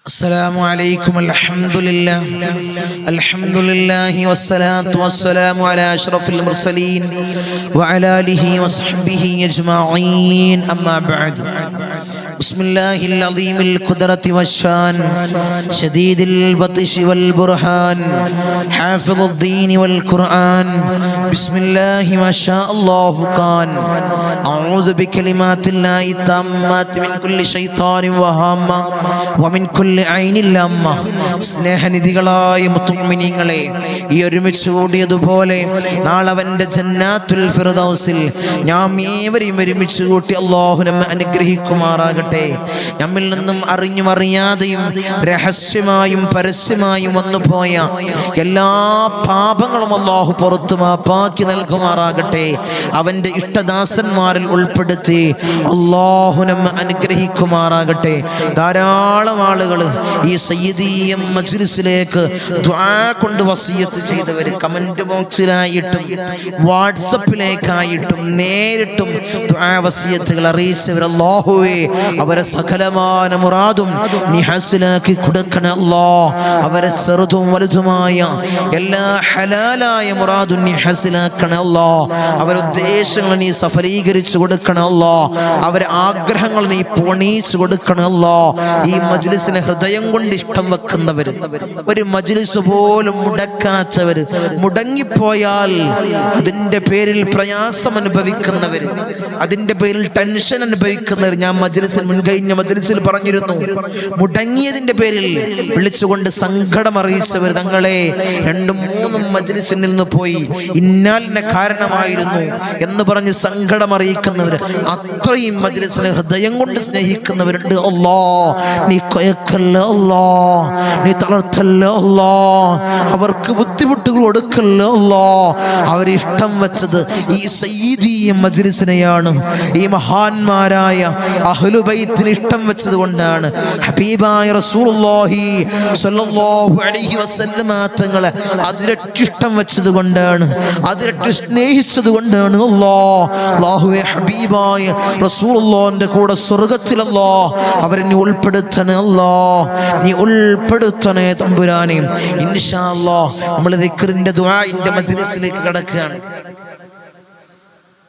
السلام عليكم. الحمد لله والصلاة والسلام على أشرف المرسلين وعلى آله وصحبه أجمعين. أما بعد، بسم الله العظيم القدرة والشان، شديد البطش والبرهان، حافظ الدين والقرآن، بسم الله ما شاء الله كان. أعوذ بكلمات الله التامات من كل شيطان وهامة ومن كل عين لامة. സ്നേഹനിധികളായ മുത്തുമിനീങ്ങളെ, ഈ ഒരുമിച്ച് കൂടിയതുപോലെ നാളെ അവന്റെ ജന്നാത്തുൽ ഫിർദൗസിൽ നാം ഏവരെയും ഒരുമിച്ച് കൂട്ടി അല്ലാഹു നമ്മെ അനുഗ്രഹിക്കുമാറാകട്ടെ. നമ്മിൽ നിന്നും അറിഞ്ഞും അറിയാതെയും രഹസ്യമായും പരസ്യമായും വന്നുപോയ എല്ലാ പാപങ്ങളും അല്ലാഹു പുറത്തു മാപ്പാക്കി നൽകുമാറാകട്ടെ. അവന്റെ ഇഷ്ടദാസന്മാരിൽ ഉൾപ്പെടുത്തി അല്ലാഹു നമ്മെ അനുഗ്രഹിക്കുമാറാകട്ടെ. ധാരാളം ആളുകൾ ഈ സയ്യിദിയ മജ്ലിസിലേക്ക് ദുആ കൊണ്ട് വസിയത്ത് ചെയ്തവർ കമന്റ് ബോക്സിലായിട്ടും വാട്സപ്പിലേക്കായിട്ടും നേരിട്ടും ദുആ വസിയത്തുകൾ അറിയിച്ചവർ, അല്ലാഹുവേ അവരെ സകലമായ മുറാദും നീ ഹാസിലാക്കി കൊടുക്കണേ അല്ലാഹ്. അവരെ ചെറുതും വലുതുമായ എല്ലാ ഹലാലായ മുറാദും നീ ഹാസിലാക്കണേ അല്ലാഹ്. അവരുടെ ഉദ്ദേശങ്ങൾ നീ സഫലീകരിച്ചു കൊടുക്കണേ അല്ലാഹ്. അവരെ ആഗ്രഹങ്ങൾ നീ പൂർണ്ണീച്ചു കൊടുക്കണേ അല്ലാഹ്. ഈ മജ്ലിസിനെ ഹൃദയം കൊണ്ട് ഇഷ്ടം വെക്കുന്നവർ, ഒരു മജ്ലിസ് പോലും മുടക്കാത്തവർ, മുടങ്ങിപ്പോയാൽ അതിന്റെ പേരിൽ പ്രയാസം അനുഭവിക്കുന്നവർ, അതിന്റെ പേരിൽ ടെൻഷൻ അനുഭവിക്കുന്നവർ, ഞാൻ മുൻകഴിഞ്ഞ മജ്ലിസിൽ പറഞ്ഞിരുന്നു, മുടങ്ങിയതിന്റെ പേരിൽ വിളിച്ചുകൊണ്ട് സങ്കടം അറിയിച്ചവർ, തങ്ങളെ 2-3 മജ്ലിസിൽ നിന്ന് പോയി ഇന്നാലിന്റെ കാരണമായിരുന്നു എന്ന് പറഞ്ഞ് സങ്കടം അറിയിക്കുന്നവർ, അത്രയും മജ്ലിസിനെ ഹൃദയം കൊണ്ട് സ്നേഹിക്കുന്നവരുണ്ട്. അല്ലാഹ് നീ കൊയക്കല്ലേ അല്ലാഹ്, നീ തളർത്തല്ലേ അല്ലാഹ്, അവർക്ക് ബുദ്ധിമുട്ടുകൾ കൊടുക്കല്ലേ അല്ലാഹ്. അവരിഷ്ടം വെച്ചത് ഈ സയ്യിദിയ മജ്ലിസിനെയാണ്, ഈ മഹാന്മാരായ അഹ്ലു ബൈത്തിന് ഇഷ്ടം വെച്ചത് കൊണ്ടാണ്. ഹബീബായ റസൂലുള്ളാഹി സ്വല്ലല്ലാഹു അലൈഹി വസല്ലമ തങ്ങളെ അതിരട്ടി ഇഷ്ടം വെച്ചത് കൊണ്ടാണ്, അതിരട്ടി സ്നേഹിച്ചത് കൊണ്ടാണ്. അല്ലാഹുവേ, ഹബീബായ റസൂലുള്ളാഹിന്റെ കൂടെ സ്വർഗ്ഗത്തിൽ അല്ലാഹ് അവരെ നീ ഉൾപ്പെടുത്തണേ അല്ലാഹ്, നീ ഉൾപ്പെടുത്തണേ തമ്പുരാനെ. ഇൻഷാ അല്ലാഹ് നമ്മൾ ദിക്റിന്റെ ദുആഇന്റെ മജ്ലിസിലേക്ക് കടക്കുകയാണ്.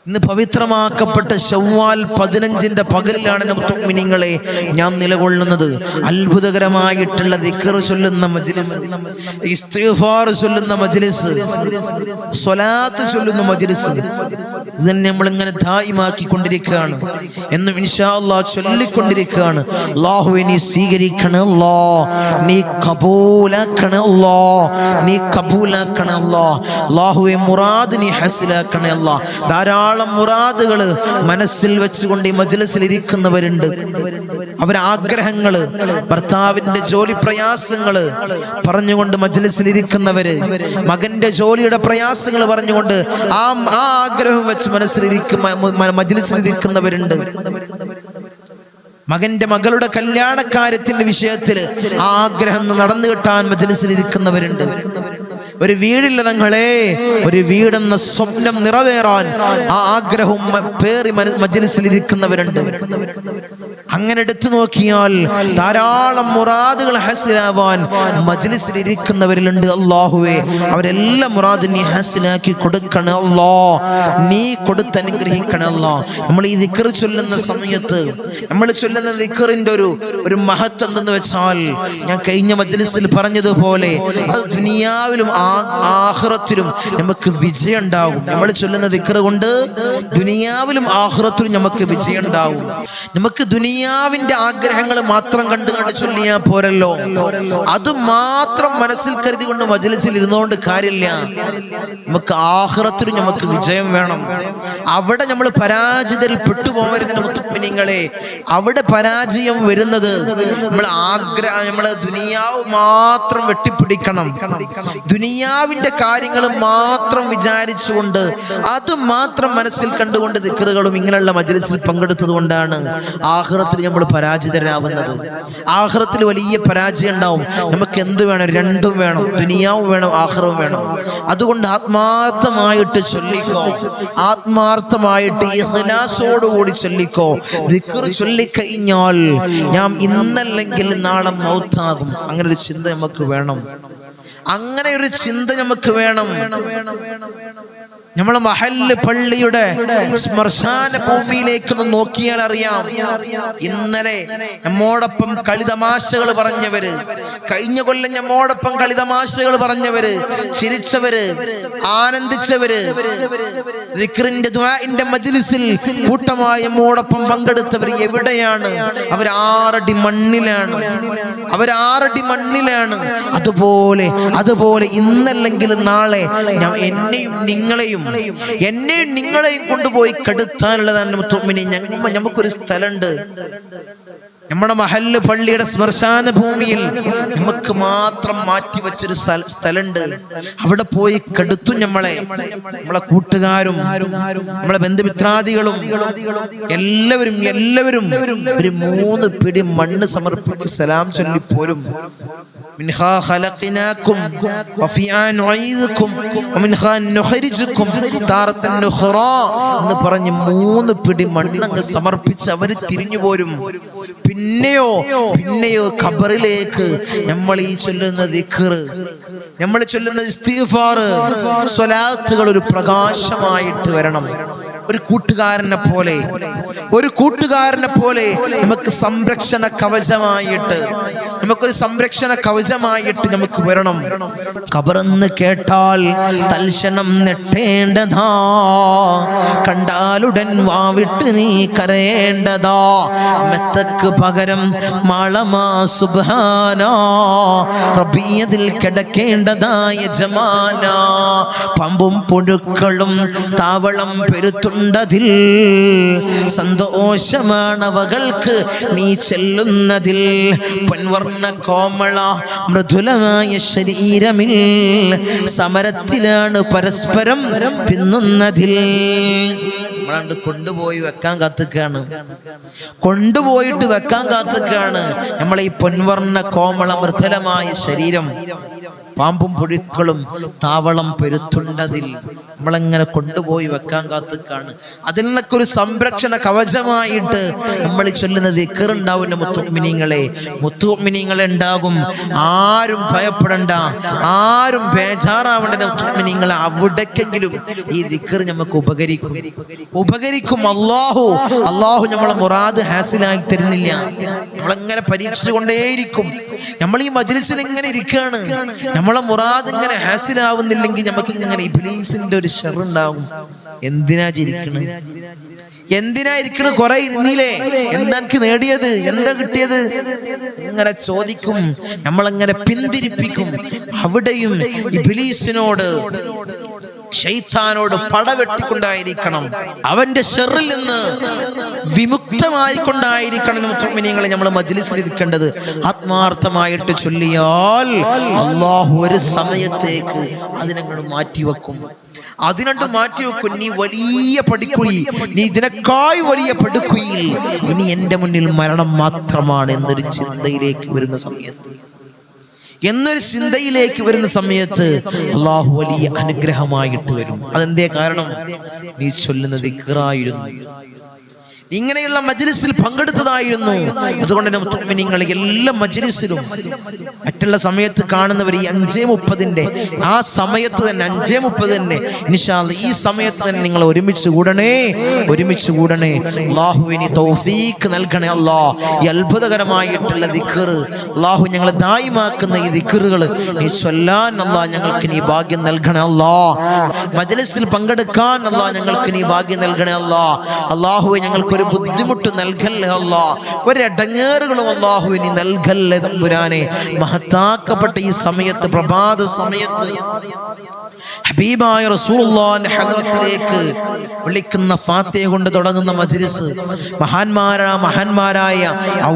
ഇന്ന് പവിത്രമാക്കപ്പെട്ട ശവ്വാൽ 15 പകലിലാണ് മുഅ്മിനീങ്ങളെ ഞാൻ നിലകൊള്ളുന്നത്. അത്ഭുതകരമായിട്ടുള്ള ദിക്ർ ചൊല്ലുന്ന മജ്ലിസ്, ഇസ്തിഗ്ഫാർ ചൊല്ലുന്ന മജ്ലിസ്, സ്വലാത്ത് ചൊല്ലുന്ന മജ്ലിസ്, ഇതന്നെ നമ്മൾ ഇങ്ങനെ ദായിമാക്കിക്കൊണ്ടിരിക്കുകയാണ്. എന്നും ഇൻഷാ അല്ലാഹ് ചൊല്ലിക്കൊണ്ടിരിക്കുകയാണ്. അല്ലാഹുവേ നീ സ്വീകരിക്കണേ അല്ലാഹ്, നീ കബൂലാക്കണേ അല്ലാഹ്, നീ കബൂലാക്കണേ അല്ലാഹ്. അല്ലാഹുവേ മുറാദ് നീ ഹസിലാക്കണേ അല്ലാഹ്. ധാരാളം മുറാദുകൾ മനസ്സിൽ വെച്ചുകൊണ്ട് ഈ മജ്ലിസിൽ ഇരിക്കുന്നവരുണ്ട്. അവരുടെ ആഗ്രഹങ്ങള്, ഭർത്താവിന്റെ ജോലി പ്രയാസങ്ങള് പറഞ്ഞുകൊണ്ട് മജ്ലിസിൽ ഇരിക്കുന്നവര്, മകന്റെ ജോലിയുടെ പ്രയാസങ്ങൾ പറഞ്ഞുകൊണ്ട് ആ ആഗ്രഹം വെച്ച് മജ്ലിസിൽ ഇരിക്കുന്നവരുണ്ട്. മകളുടെ കല്യാണക്കാര്യത്തിന്റെ വിഷയത്തില് ആ ആഗ്രഹം നടന്നു കിട്ടാൻ മജ്ലിസിൽ ഇരിക്കുന്നവരുണ്ട്. ഒരു വീടില്ല തങ്ങളെ, ഒരു വീടെന്ന സ്വപ്നം നിറവേറാൻ ആ ആഗ്രഹവും പേറി മജ്ലിസിൽ ഇരിക്കുന്നവരുണ്ട്. അങ്ങനെ എടുത്തു നോക്കിയാൽ ധാരാളം മുറാദുകൾ ഹസിലാവാൻ മജ്ലിസിൽ ഇരിക്കുന്നവരിലുണ്ട്. അല്ലാഹുവേ, അവരെല്ലാം മുറാദ് നീ ഹസിലാക്കി കൊടുക്കണേ അല്ലാഹ്, നീ കൊടുത്തനുഗ്രഹിക്കണേ അല്ലാഹ്. നമ്മൾ ഈ ദിക്ർ ചൊല്ലുന്ന സമയത്ത് നമ്മൾ ചൊല്ലുന്ന ദിക്റിന്റെ ഒരു മഹത്വം എന്തെന്ന് വെച്ചാൽ, ഞാൻ കഴിഞ്ഞ മജ്ലിസിൽ പറഞ്ഞതുപോലെ അത് ദുനിയാവിലും ആഖിറത്തിലും നമുക്ക് വിജയം ഉണ്ടാവും. നമ്മൾ ചൊല്ലുന്ന ദിക്ർ കൊണ്ട് ദുനിയാവിലും ആഖിറത്തിലും നമുക്ക് വിജയം ഉണ്ടാവും. നമുക്ക് ദുനിയാവിന്റെ ആഗ്രഹങ്ങൾ മാത്രം കണ്ടു ചൊല്ലിയാ പോരല്ലോ, അത് മാത്രം മനസ്സിൽ കരുതി കൊണ്ട് മജ്ലിസിൽ ഇരുന്നുകൊണ്ട് കാര്യമില്ല. നമുക്ക് ആഖിറത്തിലും നമുക്ക് വിജയം വേണം. അവിടെ നമ്മൾ പരാജിതരിൽ പെട്ടുപോകരുത് മുഅ്മിനീങ്ങളെ. അവിടെ പരാജയം വരുന്നത് നമ്മളെ ദുനിയാവ് മാത്രം വെട്ടിപ്പിടിക്കണം, ദുനിയാവിന്റെ കാര്യങ്ങൾ മാത്രം വിചാരിച്ചുകൊണ്ട് അത് മാത്രം മനസ്സിൽ കണ്ടുകൊണ്ട് ദിക്റുകളും ഇങ്ങനെയുള്ള മജ്ലിസിൽ പങ്കെടുത്തത് കൊണ്ടാണ് ആഖിറത്ത് ആഖിറത്തിൽ നമ്മൾ പരാജിതരാവുന്നത്. ആഖിറത്തിൽ വലിയ പരാജയം ഉണ്ടാവും. നമുക്ക് എന്ത് വേണം? രണ്ടും വേണം, ദുനിയാവും വേണം, ആഖിറവും വേണം. അതുകൊണ്ട് ആത്മാർത്ഥമായിട്ട് ചൊല്ലിക്കോ, ആത്മാർത്ഥമായിട്ട് ഇഖ്ലാസോടുകൂടി ചൊല്ലിക്കോ. ദിക്ർ ചൊല്ലിക്കഴിഞ്ഞാൽ ഞാൻ ഇന്നല്ലെങ്കിൽ നാളെ മൗത്താകും. അങ്ങനെ ഒരു ചിന്ത നമുക്ക് വേണം. അങ്ങനെ ഒരു ചിന്ത നമുക്ക് വേണം. നമ്മളെ മഹല്ല് പള്ളിയുടെ ശ്മശാന ഭൂമിയിലേക്കൊന്ന് നോക്കിയാൽ അറിയാം. ഇന്നലെ നമ്മോടൊപ്പം കളിതമാശകൾ പറഞ്ഞവര്, കഴിഞ്ഞ കൊല്ലം നമ്മോടൊപ്പം കളിതമാശകൾ പറഞ്ഞവര്, ചിരിച്ചവര്, ആനന്ദിച്ചവര്, ദിക്റിന്റെ ദുആഇന്റെ മജ്ലിസിൽ കൂട്ടമായി നമ്മോടൊപ്പം പങ്കെടുത്തവർ എവിടെയാണ്? അവർ 6 അടി മണ്ണിലാണ്. അതുപോലെ ഇന്നല്ലെങ്കിൽ നാളെ ഞാൻ എന്നെയും നിങ്ങളെയും കൊണ്ടുപോയി കെടുത്താനുള്ളതാണ് മുഅ്മിനീൻ. നമുക്കൊരു സ്ഥലമുണ്ട്. നമ്മുടെ മഹല്ല് പള്ളിയുടെ ശ്മശാന ഭൂമിയിൽ നമുക്ക് മാത്രം മാറ്റിവെച്ചൊരു സ്ഥലമുണ്ട്. അവിടെ പോയി കെടുത്തു നമ്മളെ കൂട്ടുകാരും നമ്മളെ ബന്ധുമിത്രാദികളും എല്ലാവരും ഒരു 3 പിടി മണ്ണ് സമർപ്പിച്ച് സലാം ചൊല്ലിപ്പോരും. മിൻഹാ ഖലഖനാകും വഫിആ നുഈദുകും വമിൻഹാ നുഖരിജുകും താറത്തൻ നുഖറാ എന്ന് പറഞ്ഞ് 3 പിടി മണ്ണങ്ങ് സമർപ്പിച്ച് അവർ തിരിഞ്ഞു പോരും. പിന്നെയോ ഖബറിലേക്ക് നമ്മൾ ഈ ചൊല്ലുന്ന ദിക്ർ, നമ്മൾ ചൊല്ലുന്ന ഇസ്തിഗ്ഫാർ, സ്വലാത്തുകൾ ഒരു പ്രകാശമായിട്ട് വരണം. ഒരു കൂട്ടുകാരനെ പോലെ നമുക്ക് സംരക്ഷണ കവചമായിട്ട്, നമുക്കൊരു സംരക്ഷണ കവചമായിട്ട് നമുക്ക് വരണം. ഖബറെന്ന് കേട്ടാൽ തൽക്ഷണം നെട്ടേണ്ടതാ, കണ്ടാലുടൻ വാവിട്ട് നീ കരയേണ്ടതാ. മെത്തക്ക് പകരം മാളമാ സുബ്ഹാനാ, റബിയതിൽ കിടക്കേണ്ടതായ യജമാന. പമ്പും പുഴുക്കളും താവളം പെരുത്തുണ്ടതിൽ, സന്തോഷമാണവകൾക്ക് നീ ചെല്ലുന്നതിൽ. പൊൻവർണ്ണ കോമള മൃദുലമായ ശരീരമിൽ സമരത്തിലാണ് പരസ്പരം തിന്നുന്നതിൽ. നമ്മളാണ്ട് കൊണ്ടുപോയിട്ട് വെക്കാൻ കാത്തുക്കാണ് നമ്മളെ ഈ പൊൻവർണ്ണ കോമള മൃദുലമായ ശരീരം. പാമ്പും പുഴുക്കളും താവളം പെരുത്തുണ്ടതിൽ നമ്മളെങ്ങനെ കൊണ്ടുപോയി വെക്കാൻ കാത്തുക്കാണ്. അതിൽ നിന്നൊക്കെ ഒരു സംരക്ഷണ കവചമായിട്ട് നമ്മൾ ചൊല്ലുന്ന ദിക്ർ ഉണ്ടാവും. മുത്തുമിനീങ്ങളെ ഉണ്ടാകും. ആരും ഭയപ്പെടണ്ട, ആരും ബേജാറാവേണ്ട മുത്തുമിനീങ്ങളെ. അവിടേക്കെങ്കിലും ഈ ദിക്ർ നമുക്ക് ഉപകരിക്കും. അള്ളാഹു നമ്മളെ മുറാദ് ഹാസിലാക്കി തരുന്നില്ല. നമ്മളെങ്ങനെ പരീക്ഷിച്ചുകൊണ്ടേയിരിക്കും. നമ്മൾ ഈ മജ്ലിസിൽ ഇങ്ങനെ ഇരിക്കുകയാണ്, നമ്മളെ മുറാദ് ഇങ്ങനെ ഹാസിലാവുന്നില്ലെങ്കിൽ നമുക്ക് ഇങ്ങനെ ഇബ്ലീസിന്റെ ഒരു ഷർറുണ്ടാവും. എന്തിനാ ഇരിക്കണ്? കുറെ ഇരുന്നില്ലേ, എന്താ എനിക്ക് നേടിയത്, എന്താ കിട്ടിയത് ഇങ്ങനെ ചോദിക്കും. നമ്മളെങ്ങനെ പിന്തിരിപ്പിക്കും. അവിടെയും ഇബ്ലീസിനോട്, ശൈത്താനോട് പടവെട്ടിക്കൊണ്ടായിരിക്കണം. അവന്റെ ഷർറിൽ നിന്ന് വിമുക്തമായിക്കൊണ്ടായിരിക്കണം മുഅ്മിനീങ്ങളെ നമ്മൾ മജ്ലിസിൽ ഇരിക്കേണ്ടത്. ആത്മാർത്ഥമായിട്ട് ചൊല്ലിയാൽ അല്ലാഹു ഒരു സമയത്തേക്ക് അതിനങ്ങോട്ട് മാറ്റിവെക്കും. നീ വലിയ പടുകുഴി, നീ ഇതിനേക്കാൾ വലിയ പടുകുഴിയിൽ ഇനി എന്റെ മുന്നിൽ മരണം മാത്രമാണ് എന്നൊരു ചിന്തയിലേക്ക് വരുന്ന സമയത്ത് അല്ലാഹു വലിയ അനുഗ്രഹമായിട്ട് വരും. അതെന്തേ കാരണം? നീ ചൊല്ലുന്ന ദിക്റായിരുന്നു, ഇങ്ങനെയുള്ള മജ്ലിസിൽ പങ്കെടുത്തതായിരുന്നു. അതുകൊണ്ട് മുഅ്മിനീങ്ങളെ എല്ലാ മജ്ലിസിലും മറ്റുള്ള സമയത്ത് കാണുന്നവർ ഈ 5:30 ആ സമയത്ത് തന്നെ 5:30 ഇൻഷാ അല്ലാഹ് ഈ സമയത്ത് തന്നെ നിങ്ങൾ ഒരുമിച്ച് കൂടണേ. അല്ലാഹുവിന് തൗഫീഖ് നൽകണേ. അല്ലാഹ് ഈ അത്ഭുതകരമായിട്ടുള്ള ദിക്ർ അല്ലാഹു ഞങ്ങളെ ദായിമാക്കുന്ന ഈ ദിക്റുകൾ നീ ചൊല്ലാൻ അല്ലാഹ് ഞങ്ങൾക്ക് നീ ഭാഗ്യം നൽകണേ. അല്ലാഹ് മജ്ലിസിൽ പങ്കെടുക്കാൻ അല്ലാഹ് ഞങ്ങൾക്ക് നീ ഭാഗ്യം നൽകണേ. അല്ലാഹുവേ ഞങ്ങൾക്ക് ഒരു ബുദ്ധിമുട്ട് നൽകല്ലേ അല്ലാഹ്, ഒരടങ്ങേറുകളും അല്ലാഹുവേ നീ നൽകല്ലേ തമ്പുരാനെ. മഹത്താക്കപ്പെട്ട ഈ സമയത്ത്, പ്രഭാത സമയത്ത് ഹബീബായ റസൂലുള്ളാഹിന്റെ ഹദ്റത്തിലേക്ക് വിളിക്കുന്ന ഫാത്തിഹ കൊണ്ട് തുടങ്ങുന്ന മജ്ലിസ്, മഹാന്മാരായ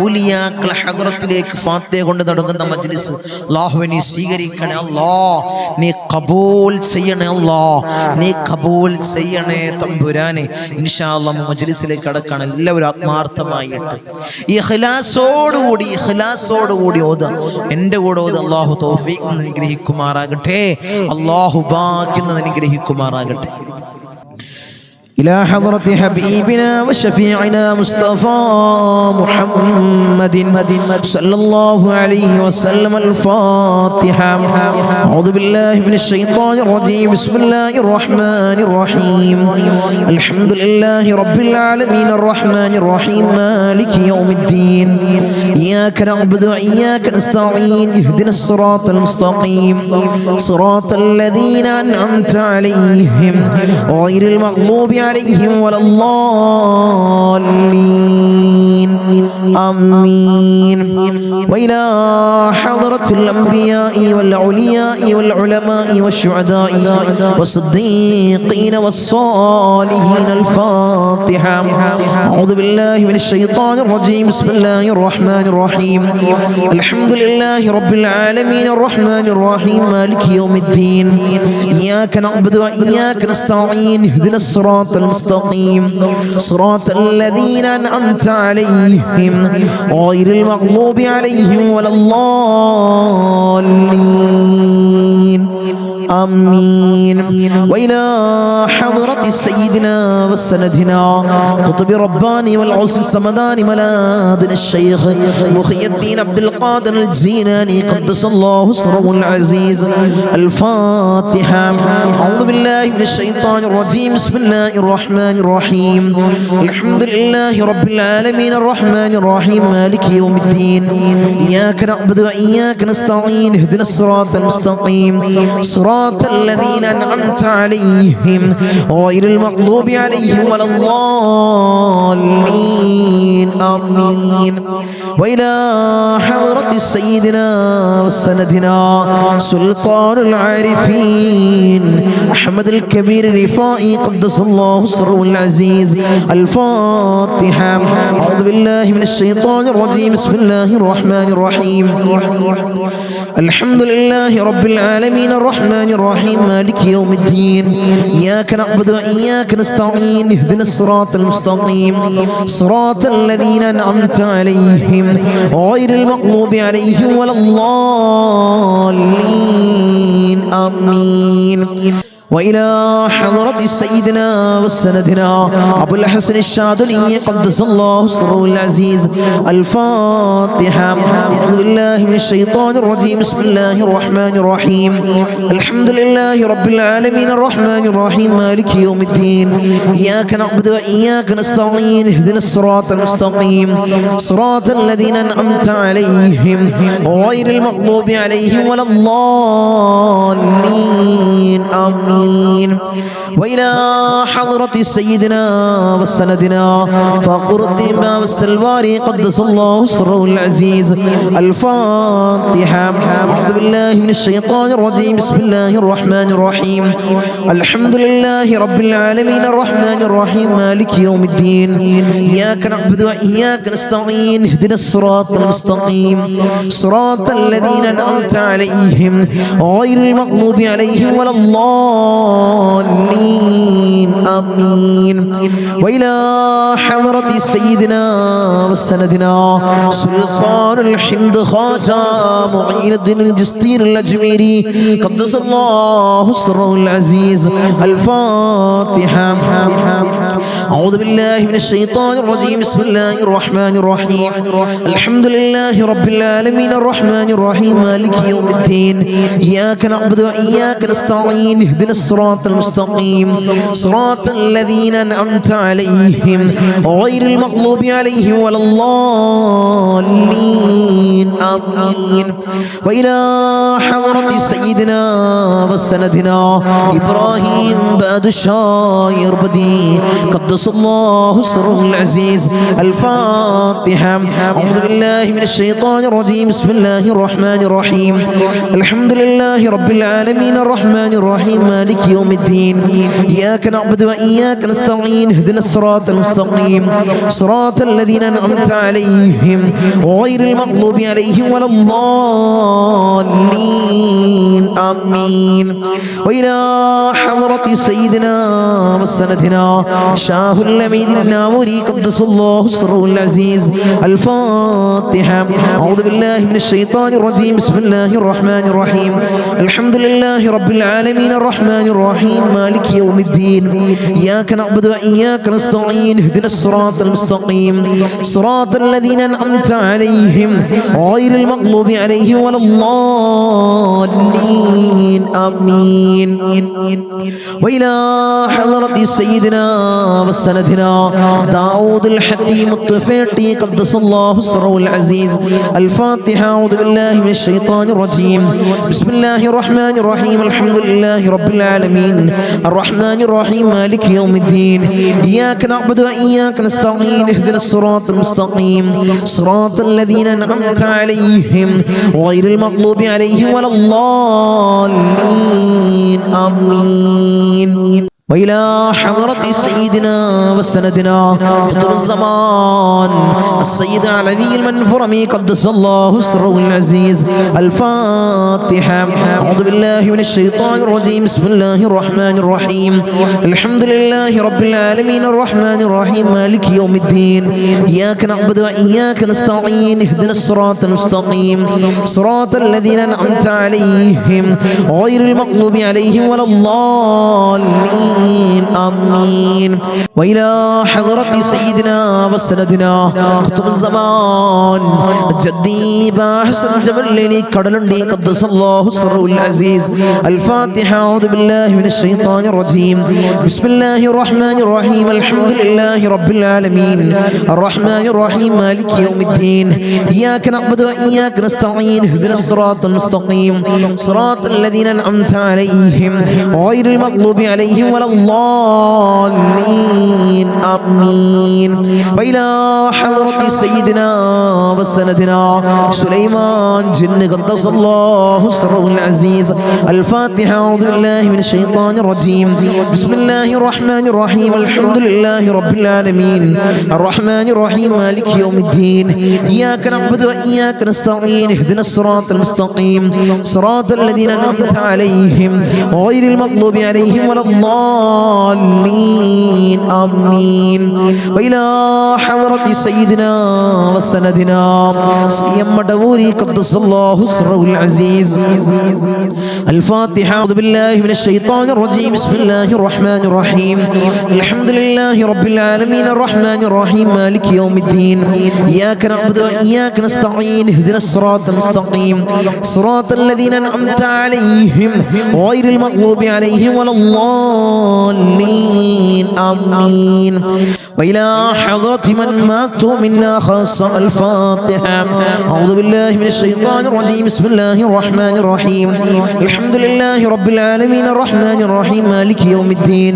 ഔലിയാക്കളെ ഹദ്റത്തിലേക്ക് ഫാത്തിഹ കൊണ്ട് തുടങ്ങുന്ന മജ്ലിസ്. അല്ലാഹുവേ നീ സ്വീകരിക്കണേ അല്ലാഹ്, നീ ഖബൂൽ ചെയ്യണേ അല്ലാഹ്, നീ ഖബൂൽ ചെയ്യണേ തമ്പുരാനെ. ഇൻഷാ അല്ലാഹ് മജ്ലിസിലേക്ക് കടക്കാൻ എല്ലാവരും ആത്മാർത്ഥമായിട്ട് ഇഖ്ലാസോടുകൂടി ഓതുക. എൻ്റെ കൂടെ ഓതുക. അല്ലാഹു തൗഫീഖ് അനുഗ്രഹിക്കുമാറാകട്ടെ. അല്ലാഹു ബാക്കിന്ന് അനുഗ്രഹിക്കുമാറാകട്ടെ. إلى حضرة حبيبنا وشفيعنا مصطفى محمد صلى الله عليه وسلم. الفاتحة. أعوذ بالله من الشيطان الرجيم. بسم الله الرحمن الرحيم. الحمد لله رب العالمين الرحمن الرحيم مالك يوم الدين. إياك نعبد وإياك نستعين. اهدنا الصراط المستقيم صراط الذين أنعمت عليهم غير المغضوب عليهم ولا الضالين. آمين. وإلى حضرة الأنبياء والأولياء والعلماء والشهداء والصديقين والصالحين. الفاتحة. أعوذ بالله من الشيطان الرجيم. بسم الله الرحمن الرحيم. الحمد لله رب العالمين الرحمن الرحيم مالك يوم الدين. إياك نعبد وإياك نستعين. اهدنا الصراط المستقيم صراط الذين أنعمت عليهم غير المغضوب عليهم ولا الضالين. آمين. وإلى حضرة سيدنا وسندنا قطب رباني والعوس السمداني ملاذنا الشيخ محي الدين عبد القادر الجيلاني قدس الله سره العزيز. الفاتحة. أعوذ بالله من الشيطان الرجيم. بسم الله الرحمن الرحيم. الحمد لله رب العالمين الرحمن الرحيم مالك يوم الدين. إياك نعبد وإياك نستعين. اهدنا الصراط المستقيم صراط الذين أنعمت عليهم غير المغضوب عليهم ولا الضالين. آمين. وإلى حضرة سيدنا وسندنا سلطان العارفين أحمد الكبير الرفائي قدس الله سره العزيز. الفاتحة. أعوذ بالله من الشيطان الرجيم. بسم الله الرحمن الرحيم. الحمد لله رب العالمين الرحمن الرحيم مالك يوم الدين. إياك نعبد وإياك نستعين. اهدنا الصراط المستقيم صراط الذين أنعمت عليهم غير المغضوب عليهم ولا الضالين. آمين. وإلى حضرة سيدنا وسندنا أبو الحسن الشاذلي قدس الله سره العزيز. الفاتحة. أعوذ بالله من الشيطان الرجيم. بسم الله الرحمن الرحيم. الحمد لله رب العالمين الرحمن الرحيم مالك يوم الدين. إياك نعبد وإياك نستعين. اهدنا الصراط المستقيم صراط الذين أنعمت عليهم غير المغضوب عليهم ولا الضالين. آمين. وإلى حضرة سيدنا وسندنا فقر الدماء والسلواري قدس الله سره العزيز. الفاتحة. أعوذ بالله من الشيطان الرجيم. بسم الله الرحمن الرحيم. الحمد لله رب العالمين الرحمن الرحيم مالك يوم الدين. إياك نعبد وإياك نستعين. اهدنا الصراط المستقيم صراط الذين أنعمت عليهم غير المغضوب عليهم ولا الضالين. آمين. وإلى حضرة سيدنا وسندنا سلطان الحمد خواجة معين الدين الجستير الأجميري قدس الله سره العزيز. الفاتحة. أعوذ بالله من الشيطان الرجيم. بسم الله الرحمن الرحيم. الحمد لله رب العالمين الرحمن الرحيم مالك يوم الدين. إياك نعبد وإياك نستعين. اهدنا الصراط المستقيم المستقيم صراط الذين أنعمت عليهم غير المغضوب عليهم ولا الضالين آمين. وإلى حضرة سيدنا وسندنا إبراهيم بادشاه بدي قدس الله سره العزيز الفاتحة. أعوذ بالله من الشيطان الرجيم. بسم الله الرحمن الرحيم. الحمد لله رب العالمين الرحمن الرحيم مالك يوم الدين. إياك نعبد وإياك نستعين اهدنا الصراط المستقيم صراط الذين أنعمت عليهم غير المغضوب عليهم ولا الضالين آمين. وإلى حضرة سيدنا وسندنا شاه الأمين الناوري قدس الله سره العزيز الفاتحة. أعوذ بالله من الشيطان الرجيم. بسم الله الرحمن الرحيم. الحمد لله رب العالمين الرحمن الرحيم مالك يوم الدين. إياك نعبد وإياك نستعين اهدنا الصراط المستقيم صراط الذين أنعمت عليهم غير المغضوب عليهم ولا الضالين آمين. وإلى حضرة سيدنا وسندنا داود الحكيم الطفيلي قدس الله سره العزيز الفاتحة. أعوذ بالله من الشيطان الرجيم. بسم الله الرحمن الرحيم. الحمد لله رب العالمين الرحمن الرحيم مالك يوم الدين. إياك نعبد وإياك نستعين اهدنا الصراط المستقيم صراط الذين أنعمت عليهم غير المغضوب عليهم ولا الضالين آمين. وإلى حضرة سيدنا وسندنا قطب الزمان السيد علوي المنفرمي قدس الله سره العزيز الفاتحة. أعوذ بالله من الشيطان الرجيم. بسم الله الرحمن الرحيم. الحمد لله رب العالمين الرحمن الرحيم مالك يوم الدين. إياك نعبد وإياك نستعين اهدنا الصراط المستقيم صراط الذين أنعمت عليهم غير المغضوب عليهم ولا الضالين آمين. وإلى حضرة سيدنا وسندنا قطب الزمان جدي باحسن جبلني كدلندي قدس الله سره العزيز الفاتحة. أعوذ بالله من الشيطان الرجيم. بسم الله الرحمن الرحيم. الحمد لله رب العالمين الرحمن الرحيم مالك يوم الدين. إياك نعبد وإياك نستعين اهدنا الصراط المستقيم صراط الذين أنعمت عليهم غير المغضوب عليهم ولا الضالين آمين. وإلى حضرة سيدنا وسندنا سليمان جن قدس الله سره العزيز الفاتحة. أعوذ بالله من الشيطان الرجيم. بسم الله الرحمن الرحيم. الحمد لله رب العالمين الرحمن الرحيم مالك يوم الدين. إياك نعبد وإياك نستعين اهدنا الصراط المستقيم صراط الذين أنعمت عليهم غير المغضوب عليهم ولا الضالين آمين. وإلى حضرة سيدنا وسندنا سيم مدوري قدس الله سره العزيز الفاتحة. أعوذ بالله من الشيطان الرجيم. بسم الله الرحمن الرحيم. الحمد لله رب العالمين الرحمن الرحيم مالك يوم الدين. إياك نعبد وإياك نستعين اهدنا الصراط المستقيم صراط الذين أنعمت عليهم غير المغضوب عليهم ولا الضالين آمين. وإلى حضرة من ماتوا منا خاصة الفاتحة. أعوذ بالله من الشيطان الرجيم. بسم الله الرحمن الرحيم. الحمد لله رب العالمين الرحمن الرحيم مالك يوم الدين.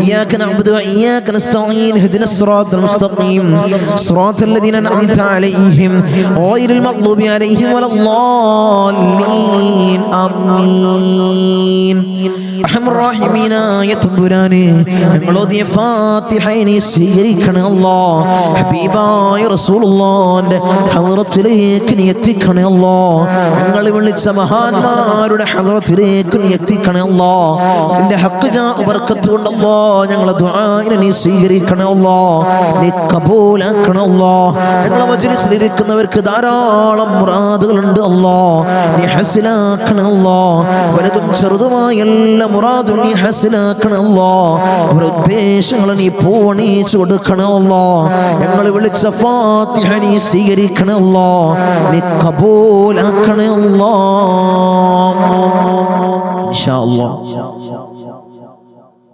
إياك نعبد وإياك نستعين اهدنا الصراط المستقيم صراط الذين أنعمت عليهم غير المغضوب عليهم ولا الضالين آمين. أرحم الراحمين يا തമ്പുരാനെ ഞങ്ങളോദിയ ഫാത്തിഹയെ സ്വീകരിക്കണേ അല്ലാഹ്. ഹബീബായ റസൂലുള്ളാഹിന്റെ ഹദ്റത്തിലേക്ക് നീ എത്തിക്കണേ അല്ലാഹ്. ഞങ്ങൾ വിളിച്ച മഹാന്മാരുടെ ഹദ്റത്തിലേക്ക് നീ എത്തിക്കണേ അല്ലാഹ്. നിന്റെ ഹഖ് ജാ ബർക്കത്ത് കൊണ്ട് അല്ലാഹ് ഞങ്ങളെ ദുആഇനെ നീ സ്വീകരിക്കണേ അല്ലാഹ്. നീ കബൂലാക്കണേ അല്ലാഹ്. ഞങ്ങളെ മജ്ലിസിൽ ഇരിക്കുന്നവർക്ക് ധാരാളം മുറാദുകളുണ്ട് അല്ലാഹ്. നീ ഹസിലാക്കണേ അല്ലാഹ്. വലുതും ചെറുതുമായ എല്ലാ മുറാദും നീ ഹസിലാക്കണേ അല്ലാഹ്. അവരുടെ ഉദ്ദേശങ്ങളെ നീ പൂവണിച്ചു കൊടുക്കണേ അല്ലാഹ്. ഞങ്ങൾ വിളിച്ച ഫാത്തിഹ നീ സ്വീകരിക്കണേ അല്ലാഹ്. നീ കബൂലാക്കണേ അല്ലാഹ്. ഇൻഷാ അല്ലാഹ്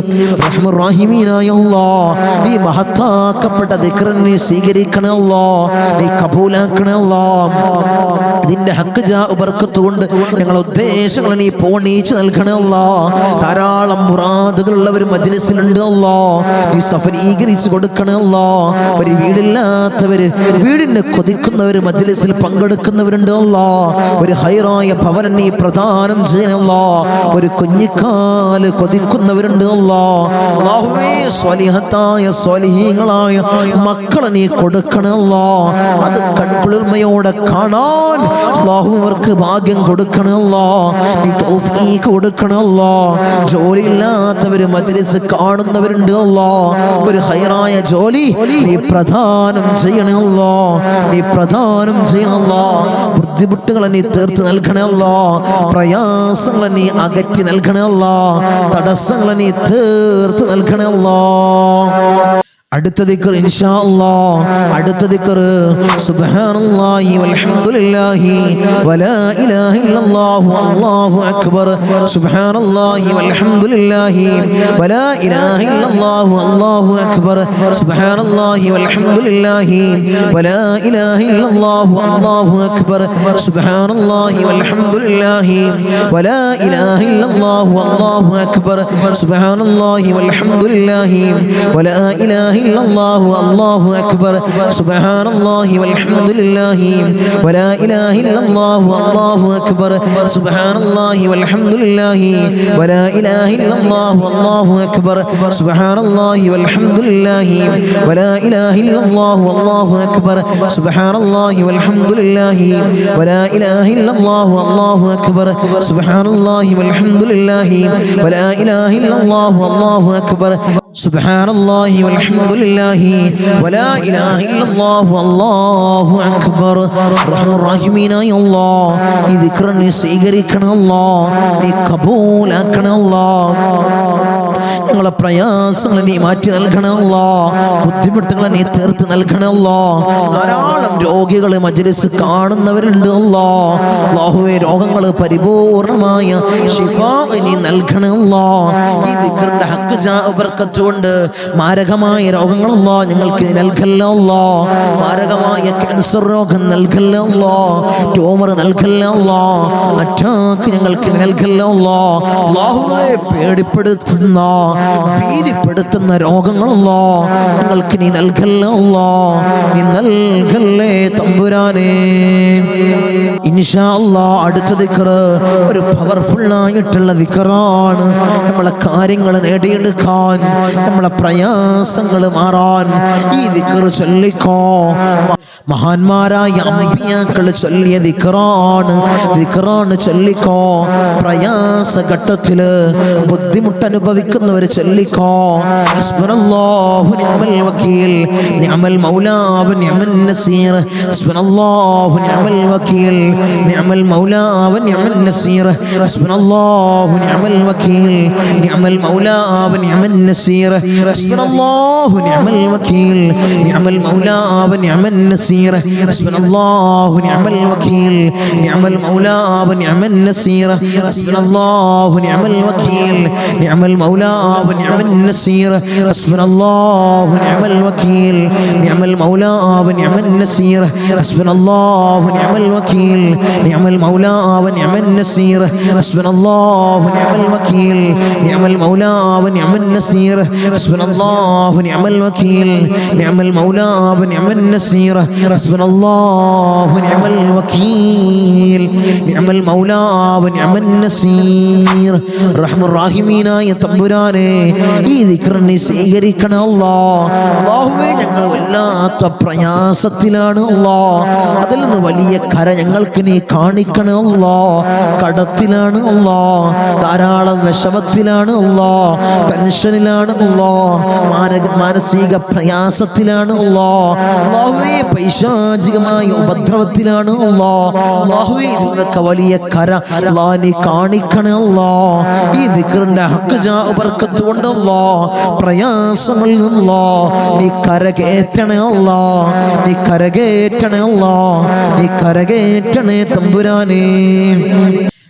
റഹ്മാൻ റഹീമീനായ അല്ലാഹ് ഈ മഹത്താക്കപ്പെട്ട ദിക്റിനെ നീ സ്വീകരിക്കണേ അല്ലാഹ്, നീ കബൂലാക്കണേ അല്ലാഹ്. ഇതിന്റെ ഹക്ക് ജാ ബർക്കത്ത് കൊണ്ട് ഞങ്ങളുടെ ഉദ്ദേശങ്ങൾ നീ പൂർണ്ണീച്ച് നൽകണേ അല്ലാഹ്. ധാരാളം മുറാദുകളുള്ളവർ മജ്ലിസിലുണ്ട് അല്ലാഹ്, നീ സഫലീകരിച്ച് കൊടുക്കണേ അല്ലാഹ്. ഒരു വീടില്ലാത്തവര്, വീടിന് കൊതിക്കുന്നവര് മജ്ലിസിൽ പങ്കെടുക്കുന്നവരുണ്ട് അല്ലാഹ്. ഒരു ഹൈറായ ഭവനം നീ പ്രദാനം ചെയ്യണേ അല്ലാഹ്. ഒരു കുഞ്ഞിക്കാല് കൊതിക്കുന്നവരുണ്ട് അല്ലാഹ്. അല്ലാഹുവേ സ്വാലിഹത്തായ സ്വാലിഹീങ്ങളായ മക്കളെ നീ കൊടുക്കണേ അല്ലാഹ്. അത് കൺകുളിർമയോടെ കാണാൻ അല്ലാഹു അവർക്ക് ഭാഗ്യം കൊടുക്കണേ അല്ലാഹ്. നീ തൗഫീഖ് കൊടുക്കണേ അല്ലാഹ്. ജോലിയില്ലാത്തവര് മജ്ലിസ് കാണുന്നവരുണ്ട് അല്ലാഹ്. ഒരു ഹൈറായ ജോലി നീ പ്രദാനം ചെയ്യണേ അല്ലാഹ്, നീ പ്രദാനം ചെയ്യണേ അല്ലാഹ്. ബുദ്ധിമുട്ടുകളെ നീ തീർത്ത് നൽകണേ അല്ലാഹ്. പ്രയാസങ്ങളെ നീ അകറ്റി നൽകണേ അല്ലാഹ്. തടസ്സങ്ങളെ നീ തീർത്ത് നൽകണേ അല്ലാഹ്. അടുത്ത ദിക്ർ ഇൻഷാ അല്ലാഹ്, അടുത്ത ദിക്ർ സുബ്ഹാനല്ലാഹി വൽഹംദുലില്ലാഹി വലാ ഇലാഹ ഇല്ലല്ലാഹു അല്ലാഹു അക്ബർ. സുബ്ഹാനല്ലാഹി വൽഹംദുലില്ലാഹി വലാ ഇലാഹ ഇല്ലല്ലാഹു അല്ലാഹു അക്ബർ. സുബ്ഹാനല്ലാഹി വൽഹംദുലില്ലാഹി വലാ ഇലാഹ ഇല്ലല്ലാഹു അല്ലാഹു അക്ബർ. സുബ്ഹാനല്ലാഹി വൽഹംദുലില്ലാഹി വലാ ഇലാഹ ഇല്ലല്ലാഹു അല്ലാഹു അക്ബർ. സുബ്ഹാനല്ലാഹി വൽഹംദുലില്ലാഹി വലാ ഇലാഹ ഇല്ലല്ലാഹു അല്ലാഹു അക്ബർ. സുബ്ഹാനല്ലാഹി വൽഹംദുലില്ലാഹി വലാ ഇലാഹ ഇല്ലല്ലാഹു അല്ലാഹു അക്ബർ. സുബ്ഹാനല്ലാഹി വൽഹംദുലില്ലാഹി വലാ ഇലാഹ ഇല്ലല്ലാഹു അല്ലാഹു അക്ബർ. സുബ്ഹാനല്ലാഹി വൽഹംദുലില്ലാഹി വലാ ഇലാഹ ഇല്ലല്ലാഹു അല്ലാഹു അക്ബർ. സുബ്ഹാനല്ലാഹി വൽഹംദുലില്ലാഹി വലാ ഇലാഹ ഇല്ലല്ലാഹു അല്ലാഹു അക്ബർ. സുബ്ഹാനല്ലാഹി വൽഹംദുലില്ലാഹി വലാ ഇലാഹ ഇല്ലല്ലാഹു അല്ലാഹു അക്ബർ. സുബ്ഹാനല്ലാഹി വൽഹംദുലില്ലാഹി വലാ ഇലാഹ ഇല്ലല്ലാഹു അല്ലാഹു അക്ബർ. റഹ്മാൻ റഹീമീനായ അല്ലാഹ് ഈ ദിക്ർ നീ സ്വീകരിക്കണം അല്ലാഹ്, നീ കബൂലാക്കണം അല്ലാഹ്. ഞങ്ങളെ പ്രയാസങ്ങൾ നീ മാറ്റി നൽകണം അല്ലാഹ്, ബുദ്ധിമുട്ടുകളെ നീ തീർത്ത് നൽകണം അല്ലാഹ്. ധാരാളം രോഗികൾ മജ്ലിസ് കാണുന്നവരുണ്ട് അല്ലാഹ്. അല്ലാഹുവേ രോഗങ്ങൾ പരിപൂർണമായ ശിഫാ നീ നൽകണം അല്ലാഹ്. ഈ ദിക്റിന്റെ ഹക്ക് ജാ ബർക്കത്ത് കൊണ്ട് മാരകമായ രോഗങ്ങൾ അല്ലാഹ് ഞങ്ങൾക്ക് നൽകല്ലോ അല്ലാഹ്. മാരകമായ ക്യാൻസർ രോഗം നൽകല്ലോ അല്ലാഹ്, ട്യൂമർ നൽകല്ലോ അല്ലാഹ്, അറ്റാക്ക് ഞങ്ങൾക്ക് നൽകല്ലോ അല്ലാഹ്. അല്ലാഹുവേ പേടിപ്പെടുത്തുന്ന ഭീതിപ്പെടുത്തുന്ന രോഗങ്ങളല്ലോ ഞങ്ങൾക്ക് നീ നൽകല്ലോ അല്ലാഹ്, നീ നൽകല്ലേ തമ്പുരാനേ. ഇൻഷാ അല്ലാഹ് അടുത്ത ദിക്ർ ഒരു പവർഫുൾ ആയിട്ടുള്ള ദിക്റാണ്. നമ്മളെ കാര്യങ്ങൾ നേടിയെടുക്കാൻ, നമ്മളെ പ്രയാസങ്ങൾ മാറാൻ ഈ ദിക്ർ ചൊല്ലിക്കോ. മഹാന്മാരായ അമ്പിയാക്കൾ ചൊല്ലിയ ദിക്റാണ് ചൊല്ലിക്കോ. പ്രയാസഘട്ടത്തില് ബുദ്ധിമുട്ട് അനുഭവിക്കുന്നവർ ചൊല്ലിക്കോ. ഹസ്ബുനല്ലാഹു നിഅമൽ വകീൽ നിഅമൽ മൗലാ വ നിഅമൻ നസീർ. ഹസ്ബുനല്ലാഹു നിഅമൽ വകീൽ നിഅമൽ മൗലാ വ നിഅമൻ നസീർ. ഹസ്ബുനല്ലാഹു നിഅമൽ വകീൽ നിഅമൽ മൗലാ വ നിഅമൻ നസീർ. ഹസ്ബുനല്ലാഹു നിഅമൽ വകീൽ നിഅമൽ മൗലാ വ നിഅമൻ നസീർ. ഹസ്ബുനല്ലാഹു നിഅമൽ വകീൽ നിഅമൽ മൗലാ വ നിഅമൻ നസീർ. ഹസ്ബുനല്ലാഹു നിഅമൽ വകീൽ നിഅമൽ മൗലാ വ നിഅമൻ നസീർ. ഹസ്ബുനല്ലാഹു നിഅമൽ വകീൽ നിഅമൽ മൗലാ വ നിഅമൻ നസീർ. ഹസ്ബുനല്ലാഹു നിഅമൽ വകീൽ നിഅമൽ മൗലാ വ നിഅമൻ നസീർ. ഹസ്ബുനല്ലാഹു നിഅമൽ വകീൽ നിഅമൽ മൗലാ വ നിഅമൻ നസീർ. ഹസ്ബുനല്ലാഹു നിഅമൽ വകീൽ നിഅമൽ മൗലാ വ നിഅമൻ നസീർ. ഹസ്ബുനല്ലാഹു നിഅമൽ വകീൽ നിഅമൽ മൗലാ വ നിഅമൻ നസീർ. റഹ്മാൻ റഹീമീനായ തമ്പുരാനെ ഈ ദിക്ർ നീ സ്വീകരിക്കണം അല്ലാഹ്. അല്ലാഹുവേ ഞങ്ങൾ വല്ലാത്ത പ്രയാസത്തിലാണ് അല്ലാഹ്, അതിൽ നിന്ന് വലിയ കര ഞങ്ങൾക്ക് നീ കാണിക്കണം അല്ലാഹ്. കടത്തിലാണ് അല്ലാഹ്, ധാരാളം വിഷമത്തിലാണ് അല്ലാഹ്, ടെൻഷനിലാണ് അല്ലാഹ്, മാനസിക പ്രയാസത്തിലാണ് അല്ലാഹ്. അല്ലാഹുവേ പൈശാചികമായ ഉപദ്രവത്തിലാണ് അല്ലാഹ്. അല്ലാഹുവേ ഇതിനൊക്കെ വലിയ കര അല്ലാഹ് നീ കാണിക്കണം അല്ലാഹ്. ഈ ദിക്റിന്റെ ഹക്ക് ജാ ബർക്കത്ത് കൊണ്ട് അല്ലാഹ് പ്രയാസങ്ങളിൽ നിന്നല്ലാഹ് നീ കരകേറ്റണേ അല്ലാഹ്, നീ കരകേറ്റണേ അല്ലാഹ്, നീ കരകേറ്റണേ തമ്പുരാനേ.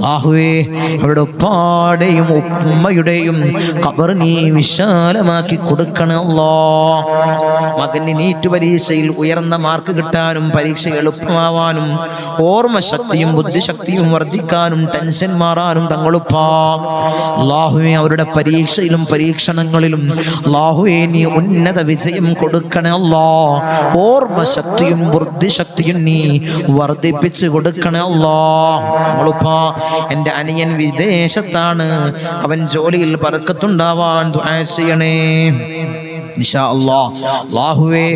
അല്ലാഹുവേ അവരുടെ ഉപ്പാടെയും ഉമ്മയുടെയും ഖബർ നീ വിശാലമാക്കി കൊടുക്കണേ അല്ലാഹ്. മകന് നീറ്റ് പരീക്ഷയിൽ ഉയർന്ന മാർക്ക് കിട്ടാനും പരീക്ഷ എളുപ്പമാവാനും ഓർമ്മശക്തിയും ബുദ്ധിശക്തിയും വർദ്ധിക്കാനും ടെൻഷൻ മാറാനും തങ്ങളുപ്പാ അല്ലാഹുവേ അവരുടെ പരീക്ഷയിലും പരീക്ഷണങ്ങളിലും അല്ലാഹുവേ നീ ഉന്നത വിജയം കൊടുക്കണേ അല്ലാഹ്. ഓർമ്മശക്തിയും ബുദ്ധിശക്തിയും നീ വർദ്ധിപ്പിച്ചു കൊടുക്കണേ അല്ലാഹ്. തങ്ങളുപ്പാ എൻ്റെ അനിയൻ വിദേശത്താണ്, അവൻ ജോലിയിൽ ബർക്കത്തുണ്ടാവാൻ ദുആ ചെയ്യണേ ഇൻഷാ അല്ലാഹ്. അല്ലാഹുവേ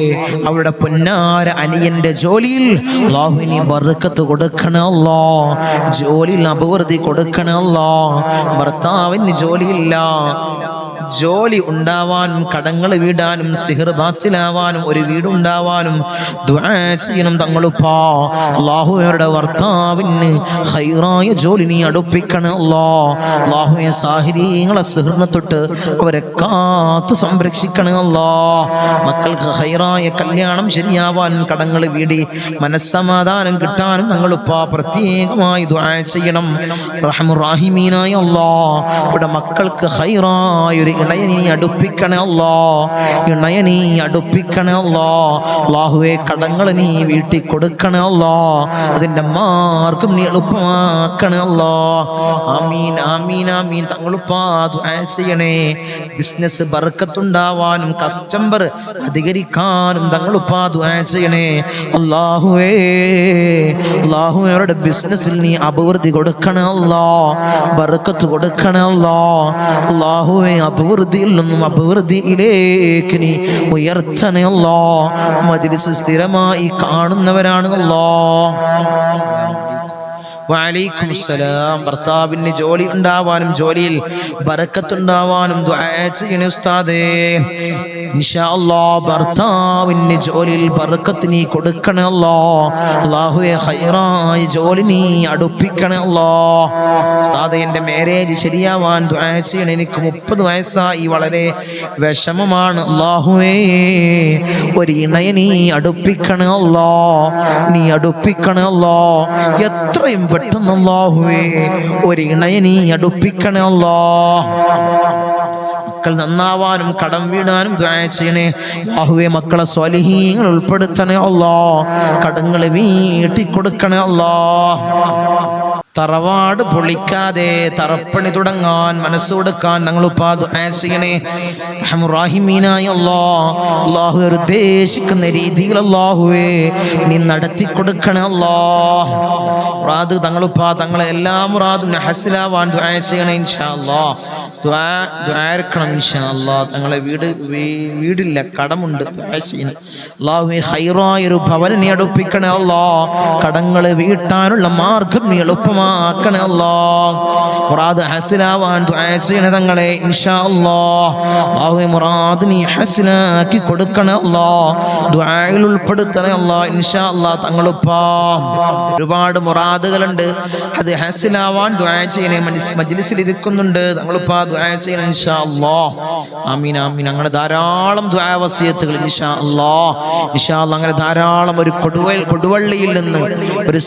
അവരുടെ പൊന്നാര അനിയന്റെ ജോലിയിൽ അല്ലാഹു നീ ബർക്കത്ത് കൊടുക്കണേ അല്ലാഹ്. ജോലിയിൽ അഭിവൃദ്ധി കൊടുക്കണേ അല്ലാഹ്. ഭർത്താവിന് ജോലിയില്ല, ജോലി ഉണ്ടാവാനും കടങ്ങൾ വീടാനും സിഹർ ബാത്തിലാവാനും ഒരു വീടുണ്ടാവാനും ദുആ ചെയ്യണം തങ്ങളുപ്പാ. അല്ലാഹുവേ ഭർത്താവിന് ഖൈറായ ജോലി നീ അടുപ്പിക്കണേ അല്ലാഹ്. അല്ലാഹുവേ സാഹിരീങ്ങളെ സിഹറിനെ തൊട്ട് അവരെ കാത്ത് സംരക്ഷിക്കണേ അല്ലാഹ്. മക്കൾക്ക് ഖൈറായ കല്യാണം ശരിയാവാനും കടങ്ങൾ വീടി മനസ്സമാധാനം കിട്ടാനും തങ്ങളുപ്പാ പ്രത്യേകമായി ദുആ ചെയ്യണം റഹ്മാൻ റഹീമീനായ അല്ലാഹ്. ഇവിടെ മക്കൾക്ക് ഖൈറായ ഒരു ഇണയനീ അടുപ്പിക്കണേ അല്ലാഹ്. ഇണയനീ അടുപ്പിക്കണേ അല്ലാഹ്. അല്ലാഹുവേ കടങ്ങൾ നീ വീട്ടി കൊടുക്കണേ അല്ലാഹ്. അതിൻ്റെ മാർഗം നീ എളുപ്പമാക്കണേ അല്ലാഹ്. ആമീൻ ആമീൻ ആമീൻ. തങ്ങളുപ്പാ ദുആ ചെയ്യണേ ബിസിനസ് ബർക്കത്തുണ്ടാവാനും കസ്റ്റമർ അധികരിക്കാനും തങ്ങളുപ്പാ ദുആ ചെയ്യണേ അല്ലാഹുവേ. അല്ലാഹുവേ ബിസിനസ്സിൽ നീ അഭിവൃദ്ധി കൊടുക്കണേ അല്ലാഹ്. ബർക്കത്ത് കൊടുക്കണേ അല്ലാഹ്. അല്ലാഹുവേ അഭിവൃദ്ധിയിൽ നിന്നും അഭിവൃദ്ധിയിലേക്ക് നീ ഉയർത്തണേ അല്ലാഹ്. മജ്ലിസ് സ്ഥിരമായി കാണുന്നവരാണ് അല്ലാഹ്. വഅലൈക്കും സലാം. ഭർത്താവിന് ജോലി ഉണ്ടാവാനും ജോലിയിൽ ബർക്കത്തുണ്ടാവാനും ദുആ ചെയ്യണേ ഉസ്താദേ. ഇൻഷാ അല്ലാഹ് ഭർത്താവിന് ജോലിയിൽ ബർക്കത്ത് നീ കൊടുക്കണേ അല്ലാഹ്. അല്ലാഹുവേ ഖൈറായ ജോലി നീ അടുപ്പിക്കണേ അല്ലാഹ്. ഉസ്താദേ എൻ്റെ മാരേജ് ശരിയാവാൻ ദുആ ചെയ്യണേ. എനിക്ക് 30 വയസ്സായി, വളരെ വിഷമമാണ്. അല്ലാഹുവേ ഒരു ഇണയെ നീ അടുപ്പിക്കണേ അല്ലാഹ്. നീ അടുപ്പിക്കണേ അല്ലാഹ്. എത്രയും പെട്ടെന്ന് അല്ലാഹുവേ ഒരു ഇണയെ നീ അടുപ്പിക്കണേ അല്ലാഹ്. മക്കൾ നന്നാവാനും കടം വീടാനും ദുആ ചെയ്യണേ അല്ലാഹുവേ. മക്കളെ സ്വാലിഹീങ്ങൾ ഉൾപ്പെടുത്തണേ അല്ലാഹ്. കടങ്ങൾ വീട്ടി കൊടുക്കണേ അല്ലാഹ്. തറവാട് പൊളിക്കാതെ തറപ്പണി തുടങ്ങാൻ മനസ്സ് കൊടുക്കാൻ ഞങ്ങൾ ദുആ ചെയ്യണേ റഹീമീനായ അല്ലാഹ്. അല്ലാഹു ഉദ്ദേശിക്കുന്ന രീതിയിൽ അല്ലാഹുവേ നീ നടത്തി കൊടുക്കണേ അല്ലാഹ്. മുറാദ് തങ്ങളെ എല്ലാ മുറാദും ഹസിലാവാൻ ദുആ ചെയ്യണേ ഇൻഷാ അല്ലാഹ്. ദുആർക്കണം ഇൻഷാ അല്ലാഹ്. തങ്ങളെ വീടില്ല, കടമുണ്ട്. ദുആ ചെയ്യണം അല്ലാഹുവേ. ഖൈറായ ഒരു ഭവനം നീ അടുപ്പിക്കണേ അല്ലാഹ്. കടങ്ങൾ വീട്ടാനുള്ള മാർഗം നീ എളുപ്പമാക്കണേ അല്ലാഹ്. മുറാദ് ഹസിലാവാൻ ദുആ ചെയ്യണേ തങ്ങളെ ഇൻഷാ അല്ലാഹ്. അല്ലാഹുവേ മുറാദ് നീ ഹസിലാക്കി കൊടുക്കണേ അല്ലാഹ്. ദുആയിൽ ഉൾപ്പെടുത്തണേ അല്ലാഹ് ഇൻഷാ അല്ലാഹ്. തങ്ങളുപ്പാ ഒരുപാട് മുറാദുകളുണ്ട്, അത് ഹസിലാവാൻ ദുആ ചെയ്യണേ. മജ്ലിസിൽ ഇരിക്കുന്നുണ്ട്, തങ്ങളുപ്പാ ദുആ ചെയ്യണം ഇൻഷാ അല്ലാഹ്. ആമീൻ ആമീൻ. അങ്ങനെ ധാരാളം ദുആ വസിയത്തുകൾ ഇൻഷാ അല്ലാഹ്. ഇൻഷാ അല്ലാഹ് അങ്ങനെ ധാരാളം. ഒരു കൊടുവള്ളിയിൽ നിന്ന് ഒരു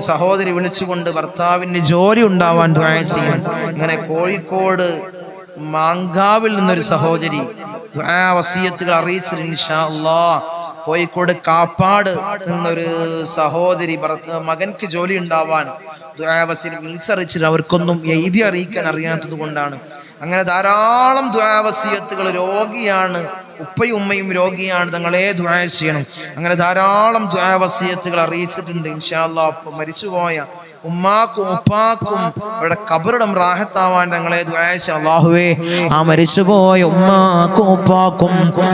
സഹോദരി വിളിച്ചുകൊണ്ട് ഭർത്താവിന് ജോലി ഉണ്ടാവാൻ ദുആ ചെയ്യണം. അങ്ങനെ കോഴിക്കോട് മാങ്കാവിൽ നിന്നൊരു സഹോദരി ദുആ വസിയത്തുകൾ അറിയിച്ചു ഇൻഷാ അല്ലാഹ്. കോഴിക്കോട് കാപ്പാട് എന്നൊരു സഹോദരി മകൻക്ക് ജോലി ഉണ്ടാവാൻ ദുആ വസിയത്ത് വിളിച്ചറിയിച്ചിട്ട് അവർക്കൊന്നും എഴുതി അറിയിക്കാൻ അറിയാത്തത് കൊണ്ടാണ്. അങ്ങനെ ധാരാളം ദുആ വസിയത്തുകൾ. രോഗിയാണ്, ഉപ്പയും ഉമ്മയും രോഗിയാണ്, തങ്ങളെ ദുആ ചെയ്യണം. അങ്ങനെ ധാരാളം ദുആ വസിയത്തുകൾ അറിയിച്ചിട്ടുണ്ട് ഇൻഷാ അല്ലാഹ്. മരിച്ചുപോയ ഉമ്മാക്കും ഉപ്പാക്കും അവരുടെ ഖബറിടം റാഹത്താവാൻ തങ്ങളെ ദുആ ചെയ്യണം. അല്ലാഹുവേ ആ മരിച്ചുപോയ ഉമ്മാക്കും ഉപ്പാക്കും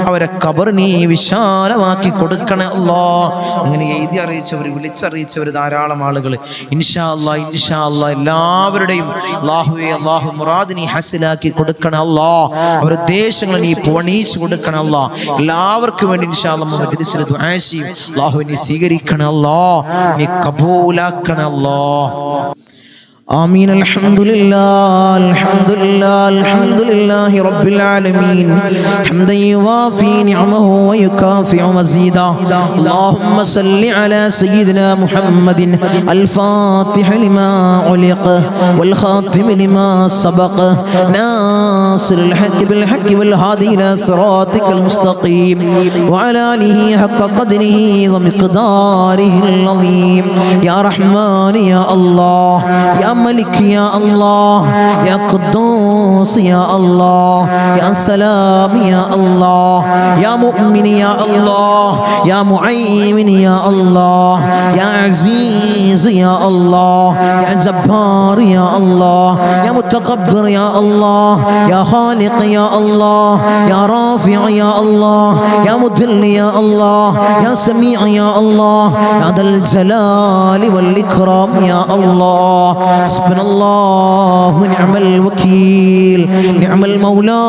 അവരെ ഖബർ നീ വിശാലമാക്കി കൊടുക്കണേ അല്ലാഹ്. അങ്ങനെ എഴുതി അറിയിച്ചവർ, വിളിച്ചറിയിച്ചവർ ധാരാളം ആളുകൾ ഇൻഷാ അല്ലാഹ്. ഇൻഷാ അല്ലാഹ് എല്ലാവരുടെയും അല്ലാഹുവേ അല്ലാഹു മുറാദ് നീ ഹസിലാക്കി കൊടുക്കണേ അല്ലാഹ്. അവരുടെ ഉദ്ദേശങ്ങൾ നീ പൂർണ്ണീച്ചു കൊടുക്കണേ അല്ലാഹ്. എല്ലാവർക്കും വേണ്ടി ഇൻഷാ അല്ലാഹ് മജ്ലിസിൽ ദുആ ചെയ്യും. അല്ലാഹു നീ സ്വീകരിക്കണേ അല്ലാഹ്. നീ കബൂലാക്കണേ അല്ലാഹ്. آمين. الحمد لله الحمد لله الحمد لله رب العالمين حمدا يوافي نعمه ويكافئ مزيدا. اللهم صل على سيدنا محمد الفاتح لما علق والخاتم لما سبق ناصر الحق بالحق والهادي إلى صراطك المستقيم وعلى آله حق قدره ومقداره العظيم. يا رحمن يا الله يا ملك يا الله يا قدوس يا الله يا سلام يا الله يا مؤمن يا الله يا معين يا الله يا عزيز يا الله يا جبار يا الله يا متكبر يا الله يا خالق يا الله يا رافع يا الله يا مذل يا الله يا سميع يا الله يا ذا الجلال والإكرام يا الله. حسبنا الله ونعم الوكيل نعم المولى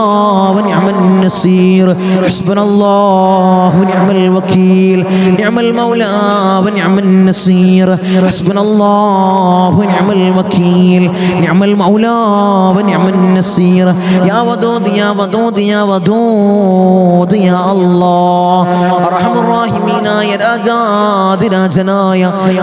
ونعم النصير. حسبنا الله ونعم الوكيل نعم المولى ونعم النصير. حسبنا الله ونعم الوكيل نعم المولى ونعم النصير. يا ودود يا ودود يا ودود يا الله أرحم الراحمين يا രാജാതി രാജനായ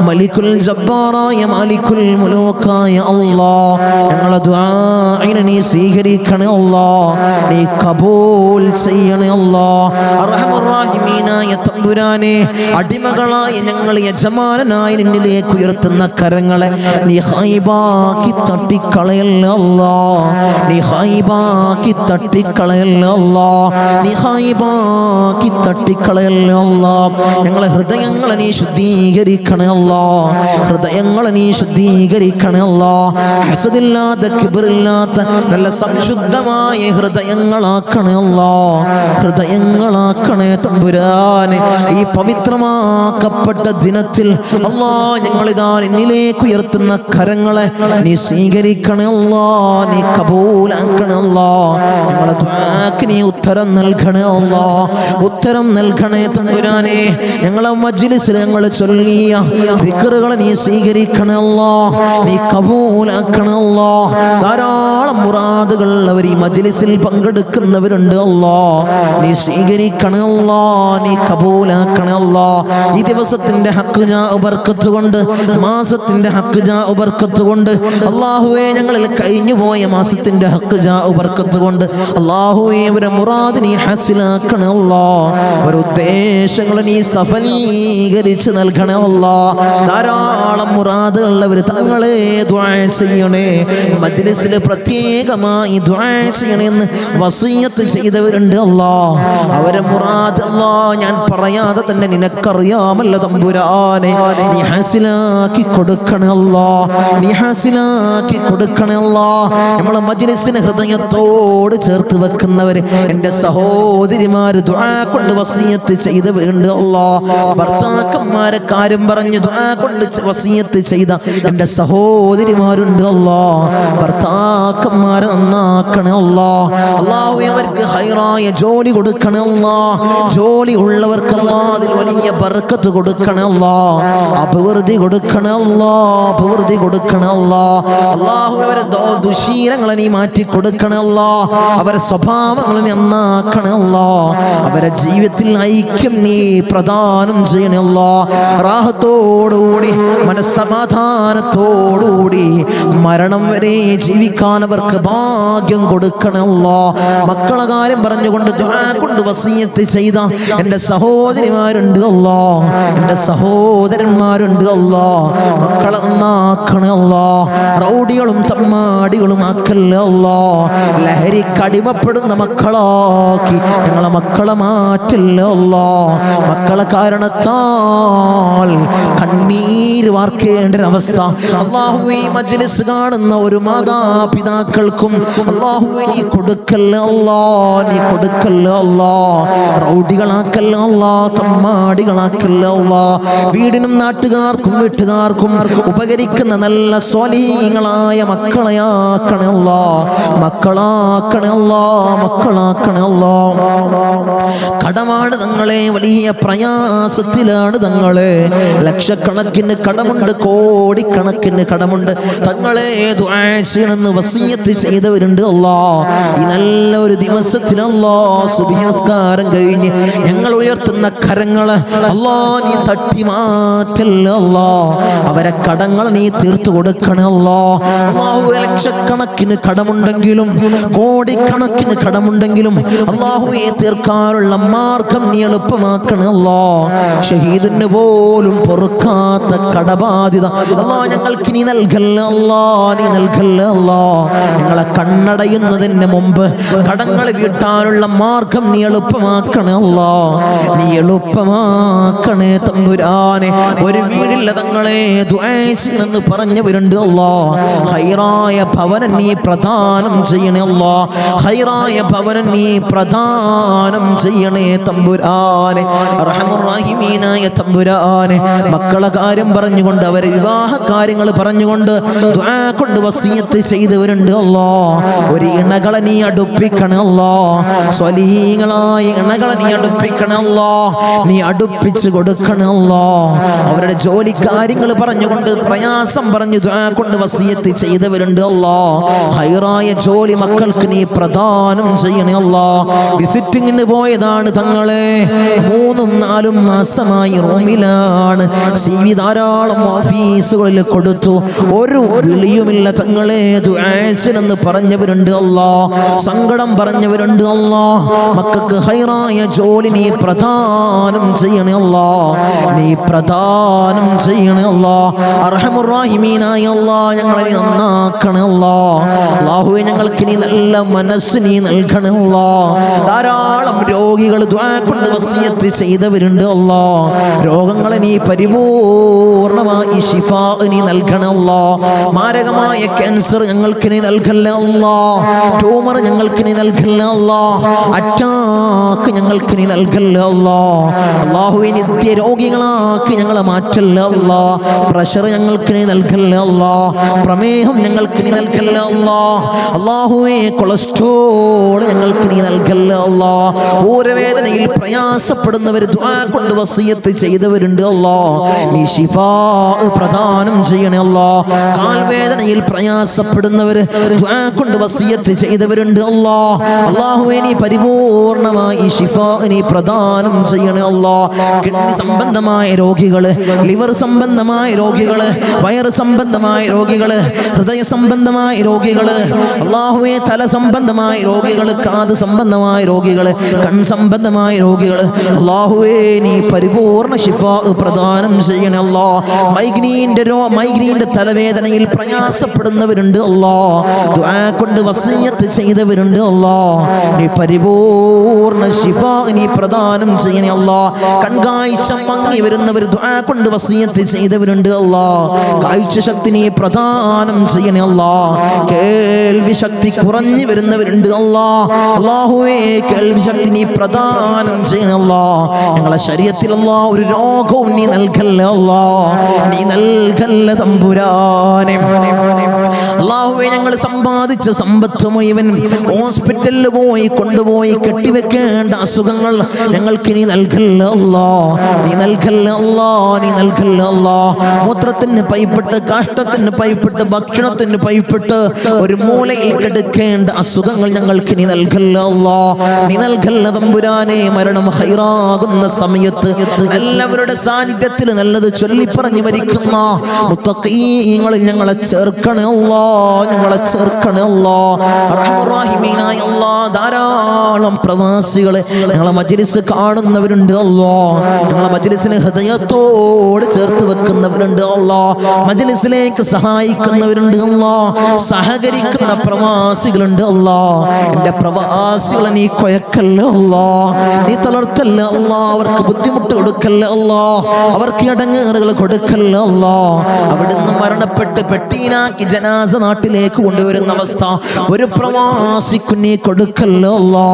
മലിക്കുൽ ജബ്ബാറായ മാലിക്കുൽ മുലൂക്കായ അല്ലാഹ് ഞങ്ങളുടെ ദുആഇനെ നീ സ്വീകരിക്കണേ അല്ലാഹ്, നീ കബൂൽ ചെയ്യണേ അല്ലാഹ്. അർഹമർ റഹീമീനായ തമ്പുരാനെ അടിമകളായ ഞങ്ങൾ യജമാനനായ നിന്നിലേക്ക് ഉയർത്തുന്ന കരങ്ങളെ നീ ഹൈബാക്കി തട്ടിക്കളയല്ലേ അല്ലാഹ്, നീ ഹൈബാക്കി തട്ടിക്കളയല്ലേ അല്ലാഹ്, നീ ഹൈബാക്കി തട്ടിക്കളയല്ലേ അല്ലാഹ്. ഞങ്ങളെ ഹൃദയങ്ങളെ നീ ശുദ്ധീകരിക്കണേ അല്ലാഹ്, ഹൃദയങ്ങളെ നീ ശുദ്ധീകരിക്കണേ അല്ലാഹ്. ഹസദില്ലാത്ത കിബ്റില്ലാത്ത നല്ല സംശുദ്ധമായ ഹൃദയങ്ങളാക്കണേ അല്ലാഹ്, ഹൃദയങ്ങളാക്കണേ തമ്പുരാനെ. ഈ പവിത്രമാക്കപ്പെട്ട ദിനത്തിൽ അല്ലാഹ് ഞങ്ങളിതാ നിന്നിലേക്ക് ഉയർത്തുന്ന കരങ്ങളെ നീ സ്വീകരിക്കണേ അല്ലാഹ്, നീ കബൂലാക്കണേ അല്ലാഹ്. ഞങ്ങളെ ദുആക്ക് നീ ഉത്തരം നൽകണേ അല്ലാഹ്, ഉത്തരം നൽകണേ തമ്പുരാനെ. ഞങ്ങളെ മജ്ലിസിൽ ഞങ്ങൾ ചൊല്ലിയ ദിക്റുകളെ നീ സ്വീകരിക്കണേ അല്ലാഹ്, നീ കബൂലാക്കണേ അല്ലാഹ്. ധാരാളം മുറാദുകൾ അവർ ഈ മജ്ലിസിൽ പങ്കെടുക്കുന്നവരുണ്ട് അല്ലാഹ്, നീ സ്വീകരിക്കണേ അല്ലാഹ്, നീ കബൂലാക്കണേ അല്ലാഹ്. ഈ ദിവസത്തിന്റെ ഹക്ക് ജാ ബർക്കത്ത് കൊണ്ട്, മാസത്തിന്റെ ഹക്ക് ജാ ബർക്കത്ത് കൊണ്ട് അല്ലാഹുവേ, ഞങ്ങളിൽ കഴിഞ്ഞു പോയ മാസത്തിന്റെ ഹക്ക് ജാ ബർക്കത്ത് കൊണ്ട് അല്ലാഹുവേ അവരെ മുറാദ് നീ ഹാസിലാക്കണേ അല്ലാഹ്, അവരുടെ ഉദ്ദേശങ്ങൾ നീ സഫലീകരിച്ച് നൽകണേ അല്ലാഹ്. ധാരാളം മുറാദുള്ളവർ തങ്ങളെ ദുആ ചെയ്യണേ, മജ്ലിസിൽ പ്രത്യേകമായി ദുആ ചെയ്യണമെന്ന് വസിയത്ത് ചെയ്തവരുണ്ട് അല്ലാഹ്. അവരെ മുറാദ് അല്ലാഹ് ഞാൻ പറയാതെ തന്നെ നിനക്കറിയാമല്ലോ തമ്പുരാനെ, നീ ഹാസിലാക്കി കൊടുക്കണേ അല്ലാഹ്, നീ ഹാസിലാക്കി കൊടുക്കണേ അല്ലാഹ്. നമ്മളെ മജ്ലിസിനെ ഹൃദയത്തോട് ചേർത്ത് വെക്കുന്നവര് എൻ്റെ സഹോദരിമാര് ദുആ കൊണ്ട് വസിയത്ത് ചെയ്തവരുണ്ട് അല്ലാഹ്. ഭർത്താക്കന്മാരെ കാര്യം പറഞ്ഞ് ദുആ കൊണ്ട് വസിയത്ത് ചെയ്ത എൻ്റെ സഹോദരിമാരുണ്ട് അല്ലാഹ്. ഭർത്താക്കന്മാരെ നന്നാക്കണേ അല്ലാഹ്. അല്ലാഹു അവർക്ക് ഹൈറായ ജോലി കൊടുക്കണേ അല്ലാഹ്, ജോലി ഉള്ളവർക്ക് അല്ലാഹ് അതിൽ വലിയ ബർക്കത്ത് കൊടുക്കണേ അല്ലാഹ്, അഭിവൃദ്ധി കൊടുക്കണേ അല്ലാഹ്, അഭിവൃദ്ധി കൊടുക്കണേ അല്ലാഹ്. അല്ലാഹു അവരെ ദുശീലങ്ങളെ നീ മാറ്റി കൊടുക്കണേ അല്ലാഹ്, അവരെ സ്വഭാവങ്ങളെ നീ നന്നാക്കണേ അല്ലാഹ്, അവരെ ജീവിതത്തിൽ ഐക്യം നീ പ്രദാനം ചെയ്യണേ അല്ലാഹ്. റാഹത്തോടുകൂടി മനസ്സമാധാനത്തോടുകൂടി മരണം വരെ ജീവിക്കാൻ അവർക്ക് ഭാഗ്യം കൊടുക്കണേ അല്ലാഹ്. മക്കളെ കാര്യം പറഞ്ഞുകൊണ്ട് ദുആ കൊണ്ട് വസിയത്ത് ചെയ്ത എൻ്റെ സഹോദരിമാരുണ്ട് അല്ലാഹ്, എൻ്റെ സഹോദരന്മാരുണ്ട് അല്ലാഹ്. മക്കളെ നന്നാക്കണേ അല്ലാഹ്, റൗഡികളും തമ്മാടികളും ആക്കല്ലേ അല്ലാഹ്. ലഹരിക്കടിമപ്പെടുന്ന മക്കളാക്കി ഞങ്ങളെ മക്കളെ മാറ്റില്ല അല്ലാഹ്. മക്കളെ കാരണത്താൽ കണ്ണീര് വാർക്കേണ്ട ഒരവസ്ഥ അല്ലാഹുവേ മജ്ലിസ് കാണുന്ന ഒരു മാതാപിതാക്കൾക്കും അല്ലാഹുവേ നീ കൊടുക്കല്ലേ അല്ലാഹ്, നീ കൊടുക്കല്ല അല്ലാ. റൗഡികളാക്കല്ല അല്ലാ, തമ്മാടികളാക്കല്ല അല്ലാ. വീടിനും നാട്ടുകാർക്കും വീട്ടുകാർക്കും ഉപകരിക്കുന്ന നല്ല സ്വാലിഹീങ്ങളായ മക്കളെയാക്കണേ അല്ലാ. മക്കളാക്കണേ അല്ലാ, മക്കളാക്കണേ അല്ലാ. കടമാണ് തങ്ങളെ, വലിയ പ്രയാസത്തിലാണ് തങ്ങളെ. ലക്ഷക്കണക്കിന് കടമുണ്ട്, കോടിക്കണക്കിന് കടമുണ്ട് തങ്ങളെ. ദുആ ചെയ്യണമെന്ന് വസിയത്ത് ചെയ്തവരുണ്ട് അല്ലാ. ഈ നല്ല ഒരു ദിവസത്തിൽ അല്ലാ, സുബ്ഹി നിസ്കാരം കഴിഞ്ഞ് ഞങ്ങൾ ഉയർത്തുന്ന കരങ്ങള് അല്ലാ നീ തട്ടി മാറ്റല്ല അല്ലാ. അവരെ കടങ്ങൾ നീ തീർത്തു കൊടുക്കണേ അല്ലാ. അല്ലാഹുവേ, ലക്ഷക്കണക്കിന് കടമുണ്ടെങ്കിലും കോടിക്കണക്കിന് കടമുണ്ടെങ്കിലും അല്ലാഹുവേ തീർക്കാനുള്ള മാർഗം നീ എളുപ്പമാക്കണേ അല്ലാ. ഷഹീദിന് പോലും പൊറുക്കാത്ത കടബാധ്യത അല്ലാ ഞങ്ങൾക്ക് നീ നൽകല്ല അല്ലാ, നീ നൽകല്ല അല്ലാ. ഞങ്ങളെ കണ്ണടയുന്നതിന് മുമ്പ് കടങ്ങൾ വീട്ടാനുള്ള മാർഗം നീ എളുപ്പമാക്കണേ അല്ലാ. നീ എളുപ്പമാക്കണേ തമ്പുരാനെ. ഒരു വീടില്ല തങ്ങളെ ദുആ ചെയ്യണമെന്ന് പറഞ്ഞവരുണ്ട് അല്ലാ. ഖൈറായ ഭവനം നീ പ്രദാനം ചെയ്യണേ അല്ലാ. ഖൈറായ ഭവനം നീ പ്രദാനം ചെയ്യണേ തമ്പുരാനെ. അർഹമുർ റഹീമീനായ തമ്പുരാനെ, മക്കളെ കാര്യം പറഞ്ഞുകൊണ്ട് അവരെ വിവാഹ കാര്യങ്ങൾ പറഞ്ഞുകൊണ്ട് ദുആ കൊണ്ട് വസിയത്ത് ചെയ്തവരുണ്ട് അല്ലാ. ഒരു ഇണകളെ നീ അടുപ്പിക്കണേ അല്ലാ. സ്വലീഹീങ്ങളായ ഇണകളെ നീ അടുപ്പിക്കണേ അല്ലാ. നീ അടുപ്പിച്ച് കൊടുക്കണേ അല്ലാ. അവരുടെ ജോലി കാര്യങ്ങൾ പറഞ്ഞുകൊണ്ട് പ്രയാസം പറഞ്ഞു ദുആ കൊണ്ട് വസിയത്ത് ചെയ്തവരുണ്ട് അല്ലാ. ഖൈറായ ജോലി മക്കൾക്ക് നീ പ്രദാനം ചെയ്യണേ അല്ലാ. വിസിറ്റിങ്ങിന് പോയതാണ് തങ്ങളെ, 3-4 മാസമായി റൂമിലാണ്. CV ധാരാളം ഓഫീസുകളിൽ കൊടുത്തു, ഒരു വിളിയുമില്ല തങ്ങളെ. ദുആ ചെയ്യണമെന്ന് പറഞ്ഞവരുണ്ട് അല്ലാ. സങ്കടം പറഞ്ഞവരുണ്ട് അല്ലാ. മക്കൾക്ക് ഖൈറായ ജോലി നീ പ്രദാനം ചെയ്യണേ അല്ലാ. നീ പ്രദാനം ചെയ്യണേ അല്ലാ. അർഹമുർ റഹീമീനായ അല്ലാ, ഞങ്ങളെ നന്നാക്കണേ അല്ലാ. അല്ലാഹുവേ, ഞങ്ങൾക്ക് നീ നല്ല മനസ്സ് നീ നൽകണേ അല്ലാ. ധാരാളം രോഗികൾ ദുആ കൊണ്ട് വസിയത്ത് ചെയ്തവരുണ്ട് അല്ലാ. രോഗങ്ങളെ നീ പരിപൂർണമായി ശിഫാ നീ നൽകണേ അല്ലാ. മാരകമായ ക്യാൻസർ ഞങ്ങൾക്ക് നീ നൽകല്ല അല്ലാ. ട്യൂമർ ഞങ്ങൾക്ക് നീ നൽകല്ല അല്ലാ. അറ്റാക്ക് ഞങ്ങൾക്ക് നീ നൽകല്ല അല്ലാ. അല്ലാഹുവേ, നിത്യ രോഗികളാക്കി ഞങ്ങളെ മാറ്റല്ല അല്ലാ. പ്രഷർ ഞങ്ങൾക്ക് നീ നൽകല്ല അല്ലാ. പ്രമേഹം ഞങ്ങൾക്ക് നീ നൽകല്ല അല്ലാ. അല്ലാഹുവേ, കൊളസ്ട്രോൾ ഞങ്ങൾക്ക് നീ നൽകല്ല അല്ലാ. ഊരവേദനയിൽ പ്രയാസപ്പെടുന്നവർ ദുആ കൊണ്ട് വസിയത്ത് ചെയ്തവരുണ്ട് അല്ലാ. നീ ശിഫാ പ്രദാനം ചെയ്യണേ അല്ലാ. കാൽവേദനയിൽ പ്രയാസപ്പെടുന്നവർ ദുആ കൊണ്ട് വസിയത്ത് ചെയ്തവരുണ്ട് അല്ലാ. അല്ലാഹുവേ, നീ പരിപൂർണമായി ശിഫാ നീ പ്രദാനം ചെയ്യണേ അല്ലാ. കിഡ്നി സംബന്ധമായ രോഗികള്, ലിവർ സംബന്ധമായ രോഗികള്, വയറ് സംബന്ധമായ രോഗികള്, ഹൃദയ സംബന്ധമായ രോഗികള്, അല്ലാഹുവേ, തല സംബന്ധമായ രോഗികള്, കാത് സംബന്ധമായ രോഗികള്, കൺ സംബന്ധമായ രോഗികള്, അല്ലാഹുവേ, നീ പരിപൂർണ ശിഫാ പ്രദാനം ചെയ്യണേ അല്ലാ. മൈഗ്രീന്റെ തലവേദനയിൽ പ്രയാസപ്പെടുന്നവരുണ്ട് അല്ലാ. ദുആ കൊണ്ട് വസിയത്ത് ചെയ്തവരുണ്ട് അല്ലാ. നീ പരിപൂർണ ശിഫാ നീ പ്രദാനം ചെയ്യണേ അല്ലാ. കൺകാഴ്ച മങ്ങി വരുന്നവർ ദുആ കൊണ്ട് വസിയത്ത് ചെയ്തവരുണ്ട് അല്ലാ. കാഴ്ച ശക്തി നീ പ്രദാനം ചെയ്യണേ അല്ലാ. കേൾവി ശക്തി കുറഞ്ഞു വരുന്നവരുണ്ട് അല്ലാ. അല്ലാഹുവേ, കേൾവി ശക്തി നീ പ്രദാനം ചെയ്യണേ അല്ലാ. ഞങ്ങളെ ശരീരത്തിൽ അല്ലാ ഒരു രോഗവും നീ നൽകല്ല അല്ലാ. നീ നൽകല്ല തമ്പുരാനെ. അല്ലാഹുവേ, ഞങ്ങൾ സമ്പാദിച്ച സമ്പത്ത് മുഴുവൻ ഹോസ്പിറ്റലിൽ പോയി കൊണ്ടുപോയി കെട്ടിവെക്കേണ്ട അസുഖങ്ങൾ ഞങ്ങൾക്ക് നീ നൽകല്ല അല്ലാ. നീ നൽകല്ല അല്ലാ. നീ നൽകല്ല അല്ലാ. മൂത്രത്തിന് പൈപ്പിട്ട്, കാഷ്ടത്തിന് പൈപ്പിട്ട്, ഭക്ഷണത്തിന് പൈപ്പിട്ട് ഒരു മൂലയിൽ കിടക്കേണ്ട അസുഖങ്ങൾ ഞങ്ങൾക്ക് നീ നൽകല്ല അല്ലാ. നീ നൽകല്ല തമ്പുരാനെ. മരണം ഖൈറാകുന്ന സമയത്ത് എല്ലാവരുടെ സാന്നിധ്യത്തിൽ നല്ലത് ചൊല്ലിപ്പറഞ്ഞു മരിക്കുന്ന മുത്തഖീങ്ങളിൽ ഞങ്ങളെ ചേർക്കണേ അല്ലാ. ഞങ്ങളെ ചേർക്കണേ അല്ലാ. അർഹമുർ റഹീമീനായ അല്ലാ, ധാരാളം പ്രവാസികളെ ഞങ്ങളെ മജ്ലിസ് കാണുന്നവരുണ്ട് അല്ലാ. ഞങ്ങളെ മജ്ലിസിനെ ഹൃദയത്തോട് ചേർത്ത് വെക്കുന്നവരുണ്ട് അല്ലാ. മജ്ലിസിലേക്ക് സഹായിക്കുന്നവരുണ്ട് അല്ലാ. സഹകരിക്കുന്ന പ്രവാസികളുണ്ട് അല്ലാ. എൻ്റെ പ്രവാസികളെ നീ കൊയക്കല്ല അല്ലാ. നീ തളർത്തല്ല അല്ലാ. അവർക്ക് ബുദ്ധിമുട്ട് കൊടുക്കല്ല അല്ലാ. അവർക്ക് ഇടങ്ങേറുകൾ കൊടുക്കല്ല അല്ലാ. അവിടുന്ന് മരണപ്പെട്ട് പെട്ടീനാക്കി ജനാസ നാട്ടിലേക്ക് കൊണ്ടുവരുന്ന അവസ്ഥ ഒരു പ്രവാസിക്ക് നീ കൊടുക്കല്ല കൊടുക്കല്ലോ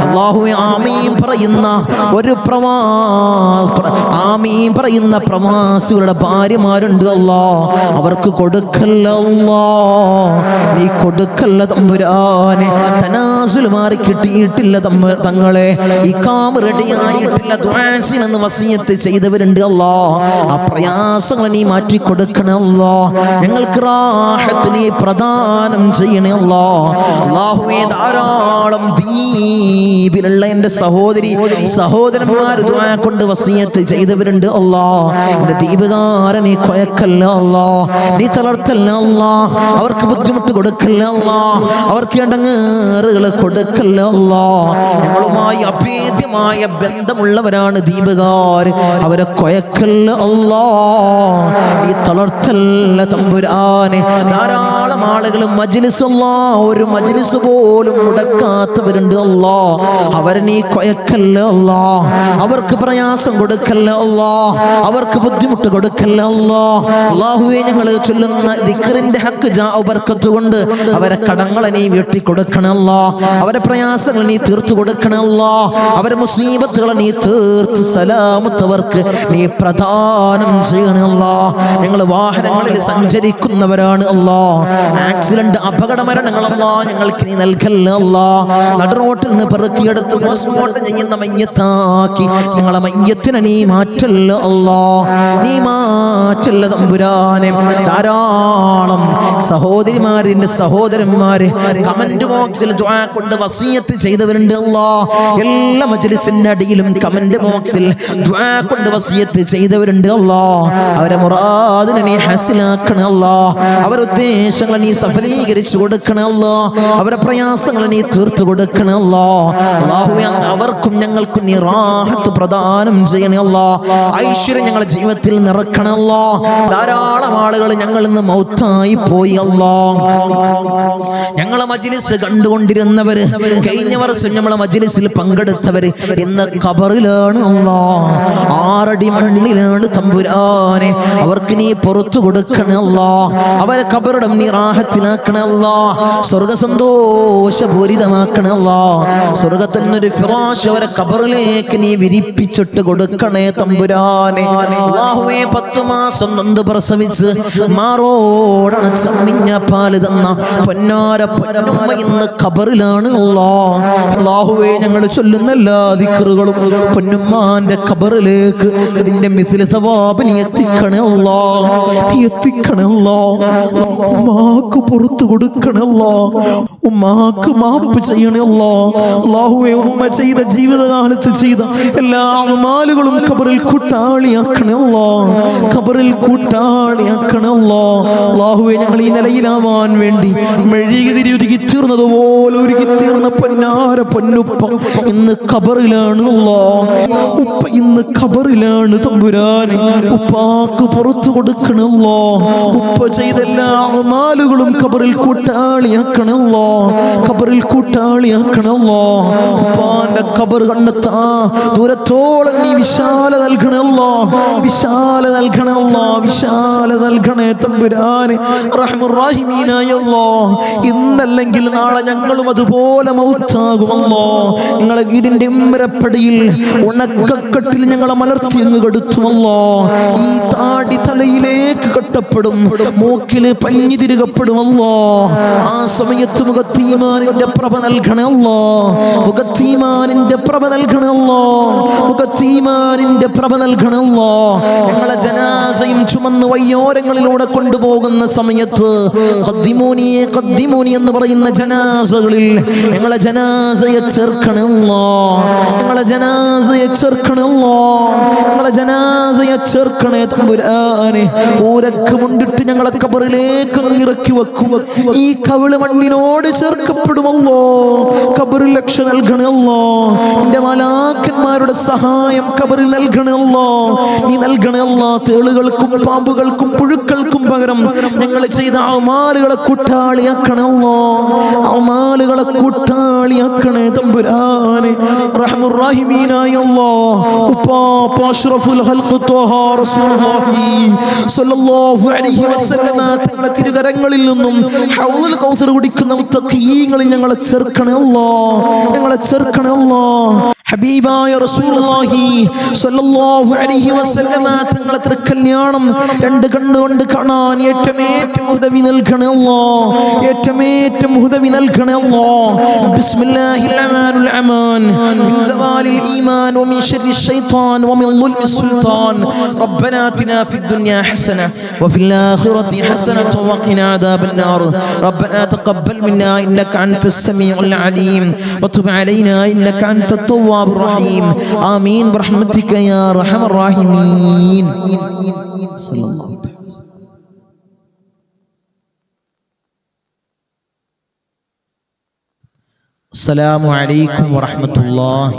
അല്ലാഹുവേ. ആമീൻ പറയുന്ന ഒരു ആമീൻ പറയുന്ന പ്രവാസികളുടെ ഭാര്യമാരുണ്ട് അല്ലാ, അവർക്ക് കൊടുക്കല്ലോ നീ കൊടുക്കല്ല തമ്പുരാനെ. തനാസുൽ മാറി കിട്ടിയിട്ടില്ല തങ്ങളെ, ഈ കാമ റെഡിയായിട്ടില്ല, ദുആസിനെന്ന് വസിയത്ത് ചെയ്തവരുണ്ട് അല്ലാ, ആ പ്രയാസങ്ങൾ നീ മാറ്റി കൊടുക്കണേ അല്ലാ. ഞങ്ങൾക്ക് റാഹത്ത് നീ പ്രദാനം ചെയ്യണേ അല്ലാ. അല്ലാഹുവേ, ധാരാളം ദീപിലുള്ള എൻ്റെ സഹോദരന്മാർ ദുആ കൊണ്ട് വസിയത്ത് ചെയ്തവരുണ്ട് അല്ലാ. എൻ്റെ ദീപകാരൻ നീ കൊയക്കല്ല അല്ലാ, നീ തളർത്തല്ല അല്ലാ, അവർക്ക് ബുദ്ധിമുട്ട് കൊടുക്കല്ല അല്ലാ, അവർക്ക് ഇടങ്ങേറുകൾ കൊടുക്കല്ല അല്ലാ. ഞങ്ങളുമായി അഭേദ്യമായ ബന്ധമുള്ളവരാണ് ദീപകാർ, അവരെ കൊയക്കല്ല അല്ലാ, നീ തളർത്തല്ല തമ്പുരാനെ. ധാരാളം ആളുകൾ മജ്ലിസ് അല്ലാ, ഒരു മജ്ലിസ് പോലും മുടക്കാത്തവരുണ്ട് അല്ലാ, അവരെ നീ കൊയക്കല്ല അല്ലാ, അവർക്ക് പ്രയാസം കൊടുക്കല്ല അല്ലാ, അവർക്ക് ബുദ്ധിമുട്ട് കൊടുക്കല്ല അല്ലാ. അല്ലാഹുവേ, ഞങ്ങൾ ചൊല്ലുന്ന ദിക്റിന്റെ ഹക്ക് ജാഉ ബർക്കത്ത് കൊണ്ട് അവരെ കടങ്ങളെ നീ വീട്ടി കൊടുക്കണമല്ലാ, അവരെ പ്രയാസങ്ങൾ നീ തീർത്തു കൊടുക്കണമല്ലാ, അവരെ മുസീബത്തുകളെ നീ തീർത്ത് സലാമത്തവർക്ക് നീ പ്രദാനം ചെയ്യണമല്ലാ. ഞങ്ങൾ വാഹനങ്ങളിൽ സഞ്ചരിക്കുന്നവരാണ് അല്ലാ, ആക്സിഡന്റ് അപകട മരണങ്ങളല്ലാ ഞങ്ങൾക്ക് നീ നൽകല്ല അല്ലാ. നടുറോട്ടിൽ നിന്ന് പെറുക്കിയെടുത്ത് പോസ്റ്റ്മോർട്ടം ചെയ്യുന്ന മയ്യത്താക്കി ഞങ്ങളെ മയ്യത്തിനെ നീ മാറ്റല്ല അല്ലാ, നീ മാറ്റല്ല തമ്പുരാനെ. ധാരാളം സഹോദരിമാരിന്റെ സഹോദരന്മാര് കമന്റ് ബോക്സിൽ ദുആ കൊണ്ട് വസിയത്ത് ചെയ്തവരുണ്ട് അല്ലാ. എല്ലാ മജ്ലിസിന്റെ അടിയിലും കമന്റ് ബോക്സിൽ ദുആ കൊണ്ട് വസിയത്ത് ചെയ്തവരുണ്ട് അല്ലാ. അവരെ മുറാദിനെ നീ ഹസിലാക്കണേ അല്ലാ, അവരുടെ ഉദ്ദേശങ്ങൾ നീ സഫലീകരിച്ചു കൊടുക്കണേ അല്ലാ, അവരുടെ പ്രയാസങ്ങൾ നീ തീർത്തു കൊടുക്കണേ അല്ലാ. അല്ലാഹുവേ, അവർക്കും ഞങ്ങൾക്കും നീ റാഹത്ത് പ്രദാനം ചെയ്യണേ അല്ലാ, ഐശ്വര്യം ഞങ്ങളുടെ ജീവിതത്തിൽ നിറക്കണേ അല്ലാ. ധാരാളം ആളുകൾ ഞങ്ങൾ ഇന്ന് മൗത്തായി പോയി അല്ലാ. ഞങ്ങളെ മജ്ലിസ് കണ്ടുകൊണ്ടിരുന്നവര്, കഴിഞ്ഞ വർഷം ഞങ്ങളെ മജ്ലിസിൽ പങ്കെടുത്തവര് ഇന്ന് ഖബറിലാണ് അല്ലാ, 6 അടി മണ്ണിലാണ് തമ്പുരാനെ. അവർക്ക് നീ പുറത്തു കൊടുക്കണേ അല്ലാ, അവരെ ഖബറിടം നീ റാഹത്തിലാക്കണേ അല്ലാ, സ്വർഗ സന്തോഷപൂരിതമാക്കണേ അല്ലാ. സ്വർഗത്തിനൊരു ഫിറാശ് അവരെ ഖബറിലേക്ക് നീ വിരിപ്പിച്ചിട്ട് കൊടുക്കണേ തമ്പുരാനെ. അല്ലാഹുവേ, 10 മാസം നൊന്ത് പ്രസവിച്ച് മാറോടണച്ച മിഞ്ഞ പാല് തന്ന പൊന്നാര പൊന്നുമ്മ ഇന്ന് ഖബറിലാണ് അല്ലാ. അല്ലാഹുവേ, ഞങ്ങൾ ചൊല്ലുന്ന എല്ലാ ദിക്റുകളും പൊന്നുമ്മാന്റെ ഖബറിലേക്ക് ഇതിന്റെ മിസ്ല സവാബ് നീ എത്തിക്കണേ അല്ലാ, എത്തിക്കണേ അല്ലാ. ഉമ്മാക്ക് പുറത്തു കൊടുക്കണേ അല്ലാ, ഉമ്മാക്ക് മാപ്പ് ചെയ്യണേ അല്ലാ. അല്ലാഹുവേ, ഉമ്മ ചെയ്ത ജീവിതകാലത്ത് ചെയ്ത എല്ലാ അമാലുകളും ഖബറിൽ കൂട്ടാളിയാക്കണേ അല്ലാ, ഖബറിൽ കൂട്ടാളിയാക്കണേ അല്ലാ. അല്ലാഹുവേ, ഞങ്ങൾ ഈ നിലയിലാവാൻ വേണ്ടി മെഴുകുതിരി ഉരുകി തീർന്നതുപോലെ ഉരുകി തീർന്ന പൊന്നാര പൊന്നുപ്പ ഇന്ന് ഖബറിലാണ് അല്ലാ. ഉപ്പ ഇന്ന് ഖബറിലാണ് തമ്പുരാനെ. ഉപ്പാക്ക് പുറത്തു കൊടുക്കണല്ലോ, ഉപ്പ ചെയ്ത എല്ലാ അമാലുകളും ഖബറിൽ കൂട്ടാളിയാക്കണല്ലോ, ഖബറിൽ കൂട്ടാളിയാക്കണല്ലോ. ഉപ്പാന്റെ ഖബർ കണ്ടെത്താ ദൂരത്തോളം നീ വിശാല നൽകണല്ലോ, വിശാല നൽകണല്ലോ, വിശാല നൽകണേ തമ്പുരാനെ. റഹ്മുർ-റഹീമീനായ അല്ലാഹ്, ഇന്നല്ലെങ്കിൽ നാളെ ഞങ്ങളും അതുപോലെ മൗത്താകുമല്ലോ. നിങ്ങളെ വീടിന്റെ ഉമ്മരപ്പടിയിൽ ഉണക്കക്കെട്ടിൽ ഞങ്ങളെ മലർത്തി അങ്ങ് കെടുത്തുമല്ലോ. ഈ താടി തലയിലേക്ക് കെട്ടപ്പെടും, മൂക്കില് പഞ്ഞി തിരുകപ്പെടുമല്ലോ. ആ സമയത്ത് മുഖത്തീമാനിന്റെ പ്രഭ നൽകണമല്ലോ, മുഖത്തീമാനിന്റെ പ്രഭ നൽകണമല്ലോ, മുഖത്തീമാനിന്റെ പ്രഭ നൽകണമല്ലോ. ഞങ്ങളെ ജനാസയും ചുമന്ന് വയ്യോരങ്ങളിലൂടെ കൊണ്ടുപോകുന്ന സമയത്ത് ഖദ്ദിമൂനി ഖദ്ദിമൂനി എന്ന് പറയുന്ന ജനാസകളിൽ ഞങ്ങളെ ജനാസയെ ചേർക്കണമല്ലോ, ഞങ്ങളെ ജനാസയെ ചേർക്കണമല്ലോ, ഞങ്ങളെ ജനാസയെ ചേർക്കണേ തമ്പുരാനെ. ഊരക്ക് മുണ്ടിട്ട് ഞങ്ങളെ ഖബറിലേക്ക് ഇറക്കി വെക്കും, ഈ കവിള് മണ്ണിനോട് ചേർക്കപ്പെടുമല്ലോ. ഖബറിൽ രക്ഷ നൽകണമല്ലോ. എന്റെ മലാക്കന്മാർ മഹാന്മാരുടെ സഹായം ഖബറിൽ നൽകണേ അല്ലാ, നീ നൽകണേ അല്ലാ. തേളുകൾക്കും പാമ്പുകൾക്കും പുഴുക്കൾക്കും പകരം ഞങ്ങൾ ചെയ്ത അമാലുകളെ കൂട്ടാളിയാക്കണേ അല്ലാ, അമാലുകളെ കൂട്ടാളിയാക്കണേ തമ്പുരാനെ. റഹ്മുർ റഹീമീനായ അല്ലാ, ഉപ്പാപ്പ അഷ്റഫുൽ ഖൽഖ് ത്വഹ റസൂലുള്ളാഹി സ്വല്ലല്ലാഹു അലൈഹി വസല്ലമ തങ്ങളുടെ തിരുകരങ്ങളിൽ നിന്നും ഹൗദുൽ കൗസർ കുടിക്കുന്ന മുത്തഖീങ്ങളിൽ ഞങ്ങളെ ചേർക്കണേ അല്ലാ, ഞങ്ങളെ ചേർക്കണേ അല്ലാ. ഹബീബായ റസൂലുള്ളാഹി സ്വല്ലല്ലാഹു അലൈഹി വസല്ലമ തങ്ങളുടെ തൃക്കല്യാണം രണ്ട് കണ്ണുകൊണ്ട് കാണാൻ ഏറ്റവും ഉദവി നൽകണേ അല്ലാ, ഏറ്റവും ഉദവി നൽകണേ അല്ലാ. ബിസ്മില്ലാഹിർ റഹ്മാനിർ റഹീം. മിൻ സവാലിൽ ഈമാൻ വമിൻ ശർരിൽ ശൈത്താൻ വമിൻ ളുൽമിസ് സുൽത്താൻ. റബ്ബനാ ആതിനാ ഫിദ് ദുനിയാ ഹസന വഫിൽ ആഖിറതി ഹസനത വഖിനാ അദാബൻ നാർ. റബ്ബനാ തഖബ്ബൽ മിന്നാ ഇന്നക അൻതസ് സമീഉൽ അലീം വതുബ് അലൈനാ ഇന്നക അൻതത് തവ്വാബുർ റഹീം. ആമീൻ ബിറഹ്മതിക യാ അർഹമർ റഹീമീൻ. സല്ലല്ലാഹു അലൈഹി വസല്ലം. അസ്സലാമു അലൈക്കും വറഹ്മത്തുള്ളാഹി.